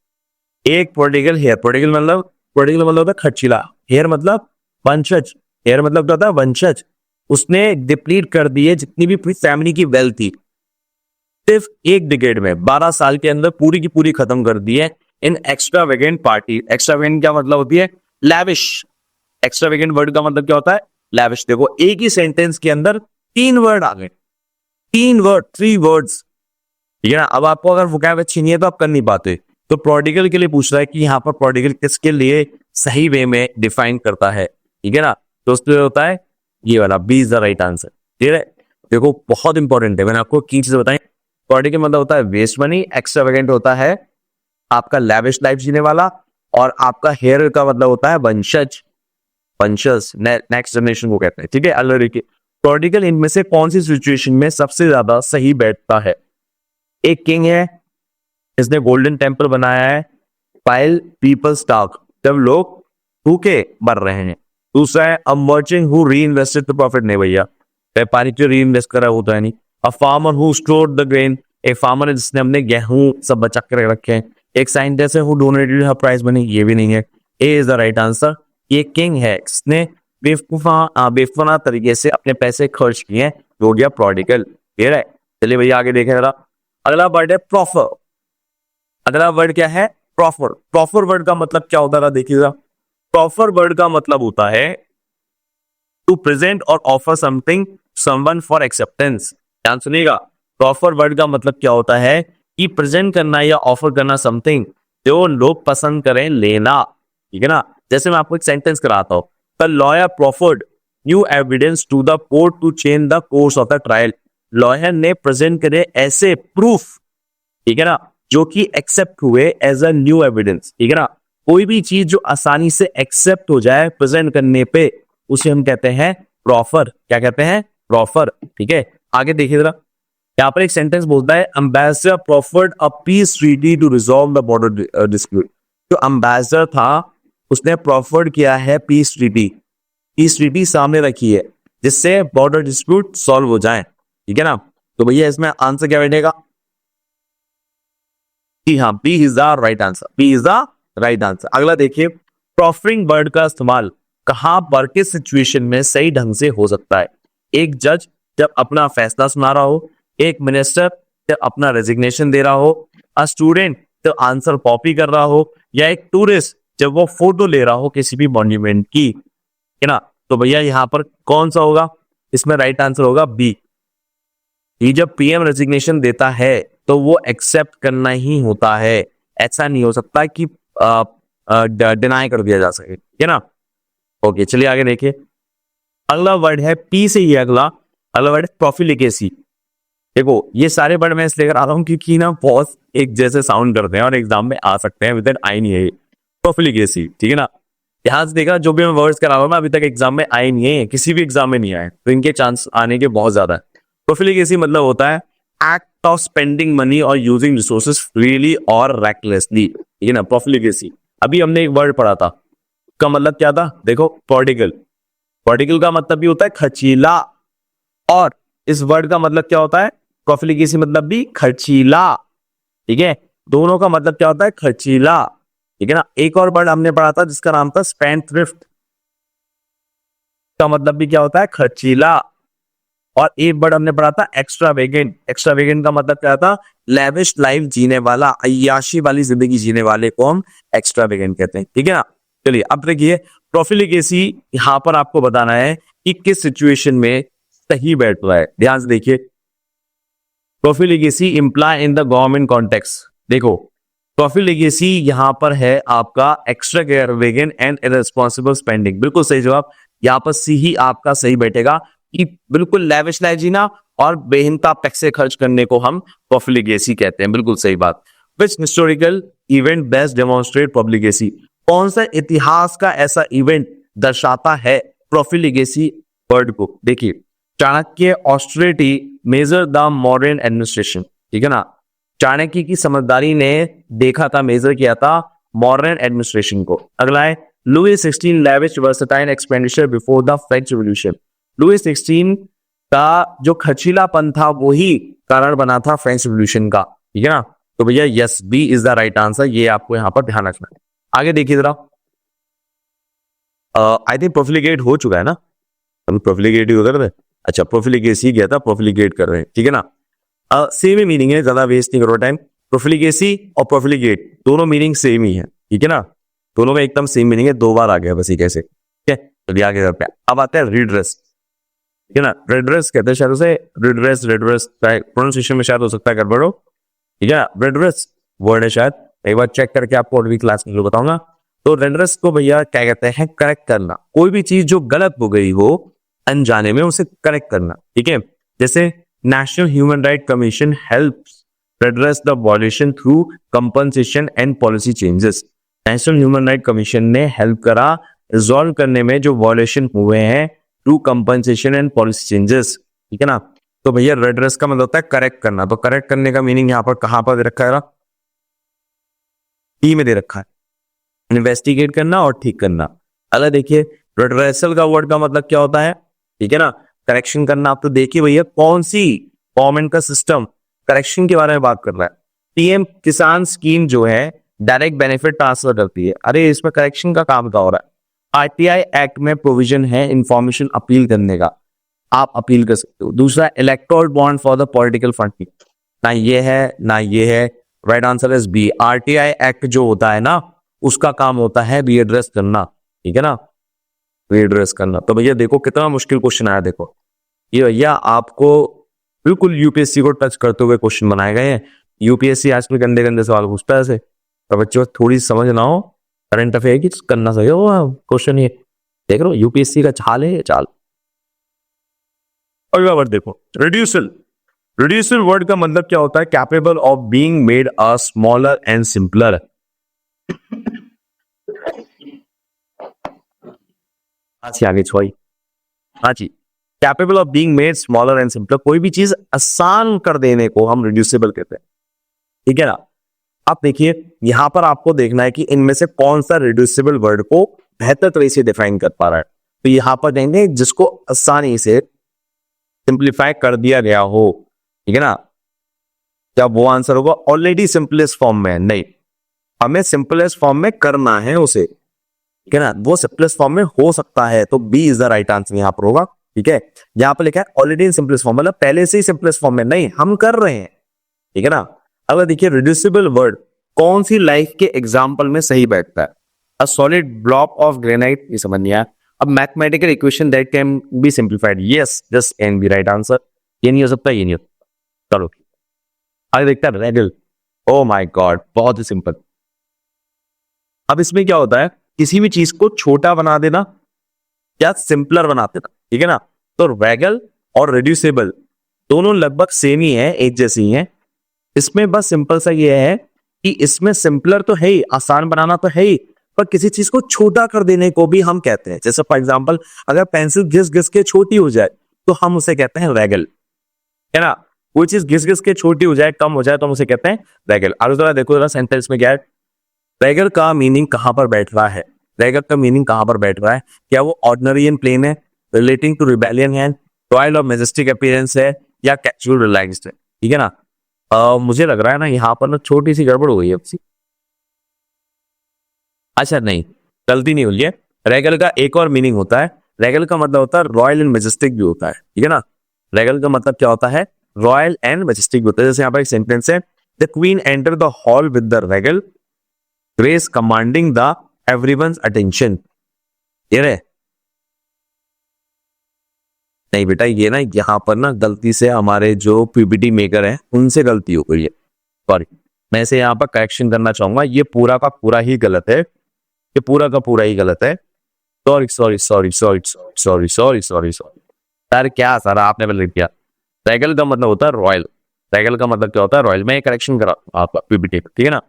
एक प्रोडिगल हेयर, प्रोडिगल मतलब होता है खर्चीला, हेयर मतलब वंशज, हेयर मतलब क्या होता है? वंशज। उसने डिप्लीट कर दिए जितनी भी फैमिली की वेल्थ थी, सिर्फ एक डिकेड में 12 साल के अंदर पूरी की पूरी खत्म कर दी है इन एक्स्ट्रावेगेंट पार्टी। एक्स्ट्रावेगेंट क्या मतलब होती है? लैविश। एक्स्ट्रावेगेंट वर्ड का मतलब क्या होता है? लैविश। देखो एक ही सेंटेंस के अंदर 3 वर्ड आ गए, 3 वर्ड्स, ठीक है ना। अब आपको अगर वोकैब अच्छी नहीं है तो आप कर नहीं पाते। तो प्रोडिगल के लिए पूछ रहा है कि यहाँ पर प्रोडिगल किसके लिए सही वे में डिफाइन करता है, ठीक है ना। तो उसके लिए होता है ये वाला, B is the right answer, ठीक है। देखो बहुत इंपॉर्टेंट है, मैंने आपको की चीज बताई। प्रोडिगल मतलब होता है वेस्ट मनी, एक्स्ट्रावेगेंट होता है आपका लैविश लाइफ जीने वाला, और आपका हेयर का मतलब होता है वंशज, वंशज नेक्स्ट जनरेशन को कहते हैं, ठीक है। अल्लाह देखिए प्रोडिगल इनमें से कौन सी सिचुएशन में सबसे ज्यादा सही बैठता है? एक किंग है, इसने गोल्डन टेम्पल बनाया है, पाइल पीपल स्टार्क, जब लोग भूखे मर रहे हैं। दूसरा है अ मर्चेंट हु री इन्वेस्टेड द प्रॉफिट। नहीं भैया, व्यापारी जो री इन्वेस्ट कर रहा होता है नहीं। A farmer who stored the grain, एक फार्मर है जिसने अपने गेहूं सब बचा कर रखे हैं। एक साइंटिस्ट है who donated her prize money, ये भी नहीं है। A is the right answer. ये किंग है, इसने बेवकूफाना तरीके से अपने पैसे खर्च किए हैं, हो गया प्रोडिगल, क्लियर है। चलिए भैया आगे देखें जरा। अगला वर्ड है प्रॉफर। अगला वर्ड क्या है? प्रॉफर। प्रॉफर वर्ड का मतलब क्या होता है देखिएगा। प्रॉफर वर्ड का मतलब होता है टू प्रेजेंट और offer something someone for acceptance. ध्यान सुनिएगा, प्रॉफर वर्ड का मतलब क्या होता है कि प्रेजेंट करना या ऑफर करना समथिंग जो लोग पसंद करें लेना, ठीक है ना। जैसे मैं आपको एक सेंटेंस कराता हूं, the lawyer proffered new evidence to the court to change the course of the trial. Lawyer ने प्रेजेंट करे ऐसे प्रूफ, ठीक है ना, जो कि एक्सेप्ट हुए एज अ न्यू एविडेंस, ठीक है ना। कोई भी चीज जो आसानी से एक्सेप्ट हो जाए प्रेजेंट करने पे, उसे हम कहते हैं प्रॉफर। क्या कहते हैं? प्रॉफर, ठीक है। आगे देखिए जरा, यहाँ पर एक सेंटेंस बोलता है ambassador proffered a peace treaty to resolve the border dispute. जो एम्बेसडर था उसने प्रॉफर्ड किया है पीस ट्रीटी सामने रखी है जिससे बॉर्डर डिस्प्यूट सॉल्व हो जाए, ठीक है ना। तो भैया इसमें आंसर क्या बैठेगा? जी हाँ, B is the right answer, B is the right answer. अगला देखिए, प्रॉफरिंग वर्ड का इस्तेमाल कहां पर किस सिचुएशन में सही ढंग से हो सकता है? एक जज जब अपना फैसला सुना रहा हो, एक मिनिस्टर जब अपना रेजिग्नेशन दे रहा हो, अ स्टूडेंट जब आंसर कॉपी कर रहा हो, या एक टूरिस्ट जब वो फोटो ले रहा हो किसी भी मॉन्यूमेंट की, है ना। तो भैया यहाँ पर कौन सा होगा? इसमें राइट आंसर होगा बी। ये जब पीएम रेजिग्नेशन देता है तो वो एक्सेप्ट करना ही होता है, ऐसा नहीं हो सकता कि डिनाई कर दिया जा सके, है ना। ओके, चलिए आगे देखिए। अगला वर्ड है पी से ही अगला वर्ड है प्रोफिलिकेसी। देखो ये सारे वर्ड मैं इसलिए आ रहा हूँ क्योंकि ना बहुत एक जैसे साउंड करते हैं और एग्जाम में आ सकते हैं, विद आई नहीं है प्रोफिलिकेसी, ठीक है ना। यहाँ से देखा जो भी मैं वर्ड्स करा रहा हूँ ना अभी तक एग्जाम में आए नहीं है, किसी भी एग्जाम में नहीं आए, तो इनके चांस आने के बहुत ज्यादा है। प्रोफिलिकेसी मतलब होता है एक्ट ऑफ स्पेंडिंग मनी और यूजिंग रिसोर्सेज फ्रीली और रेकलेसली, ठीक है ना। प्रोफिलिकेसी अभी हमने एक वर्ड पढ़ा था, का मतलब क्या था? देखो प्रोडिगल, प्रोडिगल का मतलब भी होता है खर्चीला, और इस वर्ड का मतलब क्या होता है? प्रोफिलिकेसी मतलब भी खर्चीला, ठीक है। दोनों का मतलब क्या होता है? खर्चीला, ठीक है ना। एक और वर्ड हमने पढ़ा था जिसका नाम था स्पेंडथ्रिफ्ट, का मतलब भी क्या होता है? खर्चीला। और एक वर्ड हमने पढ़ा था एक्स्ट्रावेगेंट, एक्स्ट्रावेगेंट का मतलब क्या था? लैविश लाइफ जीने वाला, अय्याशी वाली जिंदगी जीने वाले को हम एक्स्ट्रावेगेंट कहते हैं, ठीक है ना। चलिए अब देखिए, प्रोफिलिकेसी यहां पर आपको बताना है कि किस सिचुएशन में सही बैठ रहा है। ध्यान से देखिए, profligacy imply in the government context. देखो प्रोफिलिकेसी यहां पर है आपका एक्स्ट्रावेगेंट एंड इररिस्पांसिबल स्पेंडिंग, बिल्कुल सही जवाब। यहां पर सी ही आपका सही बैठेगा कि बिल्कुल लैविश लाइफ जीना और बेहिंता पैसे खर्च करने को हम प्रोफिलिकेसी कहते हैं, बिल्कुल सही बात। Which historical event best demonstrate profligacy? कौन सा इतिहास का ऐसा इवेंट दर्शाता है प्रोफिलिकेसी वर्ड को? देखिए, Chanakya austerity measure the modern administration, ठीक है ना। चाणक्य की समझदारी ने देखा था, मेजर किया था मॉडर्न एडमिनिस्ट्रेशन को। अगला है Louis 16 lavish versatile expenditure before the French revolution. Louis 16 का जो खर्चीलापन था वही कारण बना था फ्रेंच रिवॉल्यूशन का, ठीक है ना। तो भैया yes, B is the right answer, ये आपको यहां पर ध्यान रखना है। आगे देखिए जरा, आई थिंक प्रोफिलिकेट हो चुका है ना, अभी प्रोफिलिकेट ही कर रहे। अच्छा, प्रोफिलिकेसी गया था, प्रोफिलिकेट कर रहे हैं, ठीक है ना। सेम ही मीनिंग है, ज्यादा वेस्ट नहीं करो टाइम। प्रोफिलिकेसी और प्रोफिलिकेट दोनों मीनिंग सेम ही है, ठीक है ना। दोनों में एकदम सेम मीनिंग है, दो बार आ गया बस, एक ऐसे, ठीक है। चलिए आगे करते हैं। अब आता है रिड्रेस, ठीक है ना। रिड्रेस कहते हैं शायद उसे, रिड्रेस, रिड्रेस प्रोनाउंसिएशन में शायद हो सकता है गड़बड़ हो, ठीक है ना। रिड्रेस वर्ड है शायद, एक बार चेक करके आपको अगली क्लास में बताऊंगा। तो रिड्रेस को भैया क्या कहते हैं? करेक्ट करना, कोई भी चीज जो गलत हो गई हो अनजाने में उसे करेक्ट करना, ठीक है। जैसे national human right commission helps redress the violation through compensation and policy changes. National human right commission ने हेल्प करा रिजॉल्व करने में जो वॉल्यूशन हुए हैं through compensation and policy changes, ठीक है ना। तो भैया रेड्रेस का मतलब होता है करेक्ट करना, तो करेक्ट करने का मीनिंग यहाँ पर कहां पर दे रखा है? टी में दे रखा है, इन्वेस्टिगेट करना और ठीक करना। अगर देखिए रेड्रेसल का वर्ड का मतलब क्या होता है, ठीक है ना, करेक्शन करना। आप तो देखिए भैया कौन सी गवर्नमेंट का सिस्टम करेक्शन के बारे में बात कर रहा है। पीएम किसान स्कीम जो है डायरेक्ट बेनिफिट ट्रांसफर करती है, अरे इसमें करेक्शन का काम क्या हो रहा है? आरटीआई एक्ट में प्रोविजन है इंफॉर्मेशन अपील करने का, आप अपील कर सकते हो। दूसरा, electoral bond for the political funding, ना ये है ना ये है, right answer is B. RTI act जो होता है ना उसका काम होता है रीएड्रेस करना, ठीक है ना, रीएड्रेस करना। तो भैया देखो कितना मुश्किल क्वेश्चन आया, देखो ये भैया आपको बिल्कुल यूपीएससी को टच करते हुए क्वेश्चन बनाए गए हैं। यूपीएससी आजकल गंदे गंदे सवाल पूछता है ऐसे, तो बच्चों थोड़ी समझ ना हो करंट अफेयर की करना सही हो क्वेश्चन, ये देख लो यूपीएससी का चाल है, चाल। अगला वर्ड देखो, रिड्यूसल। रिड्यूसल वर्ड का मतलब क्या होता है? Capable of being made a smaller and simpler. आगे छोई, हाँ जी, capable of being made smaller and simpler, कोई भी चीज आसान कर देने को हम रिड्यूसिबल कहते हैं, ठीक है ना। आप देखिए यहां पर आपको देखना है कि इनमें से कौन सा रिड्यूसिबल वर्ड को बेहतर तरीके से डिफाइन कर पा रहा है। तो यहां पर देंगे जिसको आसानी से सिंप्लीफाई कर दिया गया हो, ठीक है ना। क्या वो आंसर होगा? ऑलरेडी सिंपलेस्ट फॉर्म में है, नहीं, हमें सिंपलेस्ट फॉर्म में करना है उसे, ठीक है ना। वो सिंपलेस्ट फॉर्म में हो सकता है, तो B is the right answer यहां पर होगा, ठीक है। यहां पर लिखा है ऑलरेडी इन सिंपलेस्ट फॉर्म, मतलब पहले से ही सिंपलेस्ट फॉर्म में, नहीं हम कर रहे हैं, ठीक है ना। अगर देखिए रिड्यूसिबल वर्ड कौन सी लाइफ के एग्जाम्पल में सही बैठता है? A solid block of granite, ये समझ नहीं आया। अब mathematical equation that can be simplified, yes just can be right answer. ये नहीं हो सकता, ये नहीं हो सकता। चलो आगे देखते हैं रेगल। ओ माय गॉड, बहुत ही सिंपल। अब इसमें क्या होता है, किसी भी चीज को छोटा बना देना या सिंपलर बना देना, ठीक है ना। तो रेगल और रिड्यूसिबल दोनों लगभग सेम ही है, एक जैसी ही है। इसमें बस सिंपल सा ये है कि इसमें सिंपलर तो है ही, आसान बनाना तो है ही, पर किसी चीज को छोटा कर देने को भी हम कहते हैं। जैसे फॉर एग्जांपल अगर पेंसिल घिस घिस के छोटी हो जाए तो हम उसे कहते हैं रेगल, है ना। कोई चीज घिस घिस के छोटी हो जाए, कम हो जाए, तो हम उसे कहते हैं रेगल। और जरा देखो जरा सेंटेंस में क्या है, रेगल का मीनिंग कहां पर बैठ रहा है? रेगल का मीनिंग कहां पर बैठ रहा है? क्या वो ऑर्डिनरी एंड प्लेन है, रिलेटिंग टू रिबेलियन है, रॉयल और मेजेस्टिक अपीयरेंस है, या कैजुअल रिलैक्स्ड है, ठीक है ना। मुझे लग रहा है ना यहाँ पर ना छोटी सी गड़बड़ हो गई है अब सी। अच्छा नहीं, गलती नहीं हुई है। रेगल का एक और मीनिंग होता है, रेगल का मतलब होता है रॉयल एंड मेजेस्टिक भी होता है, ठीक है ना। रेगल का मतलब क्या होता है? रॉयल एंड मेजेस्टिक भी होता है। जैसे यहाँ पर एक सेंटेंस है, the queen enter the hall with the regal grace commanding the everyone's attention. ये रहे नहीं बेटा, ये ना यहाँ पर ना गलती से हमारे जो पीपीटी मेकर हैं उनसे गलती हो गई है, सॉरी। मैं इसे यहाँ पर करेक्शन करना चाहूंगा, ये पूरा का पूरा ही गलत है, ये पूरा का पूरा ही गलत है। Sorry sorry sorry sorry sorry sorry sorry sorry sir, क्या सर आपने बोल दिया। रेगल का मतलब होता है रॉयल, रेगल का मतलब क्या होता है? रॉयल। मैं करेक्शन करा आपका पीपीटी, ठीक है ना।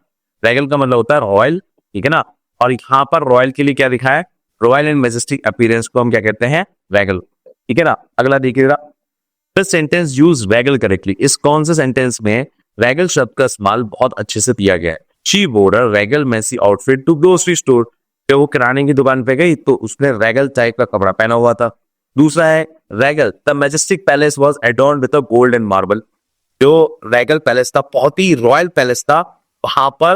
रेगल का मतलब होता है रॉयल, ठीक है ना। और यहाँ पर रॉयल के लिए क्या लिखा है? रॉयल एंड मेजेस्टिक अपीयरेंस को हम क्या कहते हैं? रेगल, ठीक है ना। अगला देखिएगा, this sentence use regal correctly. इस कौन से सेंटेंस में रेगल शब्द का इस्तेमाल बहुत अच्छे से किया गया है? She wore a regal messy outfit to grocery store. जब वो किराने की दुकान पे गई तो उसने रेगल टाइप का कपड़ा पहना हुआ था। दूसरा है regal the majestic palace was adorned with gold and marble. जो रेगल पैलेस था, बहुत ही रॉयल पैलेस था, वहां पर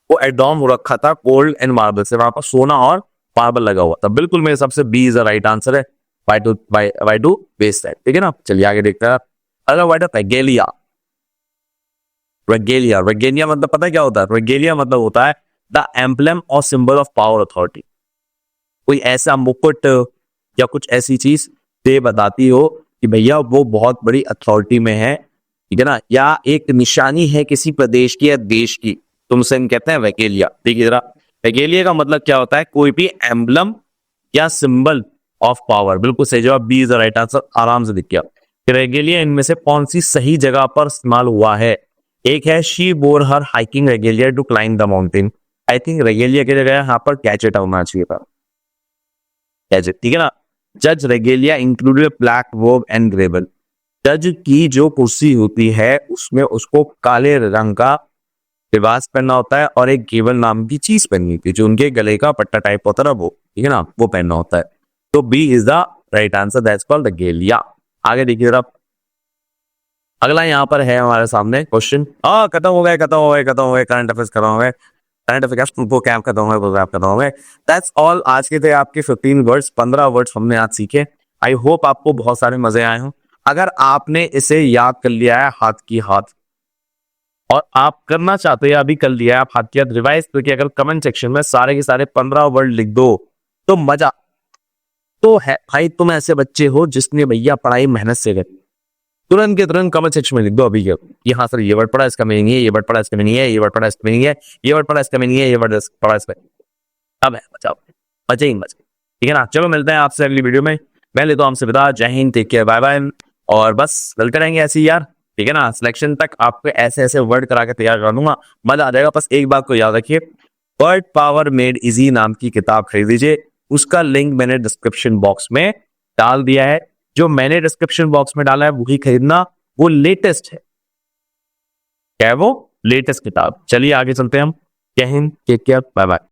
वो एडॉर्न हो रखा था गोल्ड एंड मार्बल से, वहां पर सोना और मार्बल लगा हुआ था। बिल्कुल मेरे हिसाब से B is the right answer है। Why do waste that? ठीक है ना। चलिए आगे देखते हैं। अगला वर्ड है रेगेलिया। रेगेलिया, रेगेलिया मतलब पता है क्या होता है? रेगेलिया मतलब होता है द एम्ब्लेम और सिंबल ऑफ पावर अथॉरिटी। कोई ऐसा मुकुट या कुछ ऐसी चीज दे बताती हो कि भैया वो बहुत बड़ी अथॉरिटी में है, ठीक है ना, या एक निशानी है किसी प्रदेश की या देश की, तुमसे हम कहते हैं रेगेलिया। देखिए जरा, रेगेलिया का मतलब क्या होता है? कोई भी एम्ब्लम या सिंबल ऑफ पावर। बिल्कुल सही जवाब, B is the right answer, आराम से दिख गया। रेगेलिया इनमें से कौन सी सही जगह पर इस्तेमाल हुआ है? एक है she wore her hiking regalia to climb the mountain. I think regalia की जगह यहाँ पर गैजेट होना चाहिए था, गैजेट, ठीक है ना। जज रेगेलिया included black verb and gravel. जज की जो कुर्सी होती है उसमें उसको काले रंग का लिबास पहनना होता है और एक गेबल नाम की चीज पहननी होती है, जो उनके गले का पट्टा टाइप होता है ना वो, ठीक है ना, वो पहनना होता है। तो B is the right answer, that's called the galea. आगे देखिए जरा, अगला यहाँ पर है हमारे सामने क्वेश्चन। खत्म हो गए, खत्म हो गए, खत्म हो गए, करंट अफेयर्स खत्म हो गए, करंट अफेयर्स वो कैंप खत्म हो गए, वो कैंप खत्म हो गए। That's all. आज के थे आपके 15 वर्ड्स, 15 वर्ड्स हमने आज सीखे। आई होप आपको बहुत सारे मजे आए हों। अगर आपने इसे याद कर लिया है हाथ की हाथ, और आप करना चाहते हैं अभी कर लिया है आप हाथ की हाथ रिवाइज करके, अगर कमेंट सेक्शन में सारे के सारे 15 वर्ड लिख दो तो मजा तो है भाई। तुम ऐसे बच्चे हो जिसने भैया पढ़ाई मेहनत से करी, तुरंत के तुरंत कमेंट सेक्शन में लिख दो अभी के, कि हाँ सर ये वर्ड पढ़ा इसका मीनिंग है, ये वर्ड पढ़ा इसका मीनिंग है, ये वर्ड पढ़ा इसका मीनिंग है, ये वर्ड पढ़ा इसका मीनिंग है, ये वर्ड पढ़ा इसका। अब है बचाओ, मजे ही मजे, ठीक है ना। चलो मिलते हैं आपसे अगली वीडियो में। मैं लेता हूं हमसे विदा, Jai Hind, take care, bye bye. और बस मिलते रहेंगे ऐसे ही यार, ठीक है ना। सिलेक्शन तक आपको ऐसे ऐसे वर्ड करा के तैयार कर दूंगा, मजा आ जाएगा। बस एक बात को याद रखिए, वर्ड पावर मेड इजी नाम की किताब खरीद लीजिए, उसका लिंक मैंने डिस्क्रिप्शन बॉक्स में डाल दिया है। जो मैंने डिस्क्रिप्शन बॉक्स में डाला है वही खरीदना, वो लेटेस्ट है। क्या है वो? लेटेस्ट किताब। चलिए आगे चलते हैं हम। Jai Hind, take care, bye bye.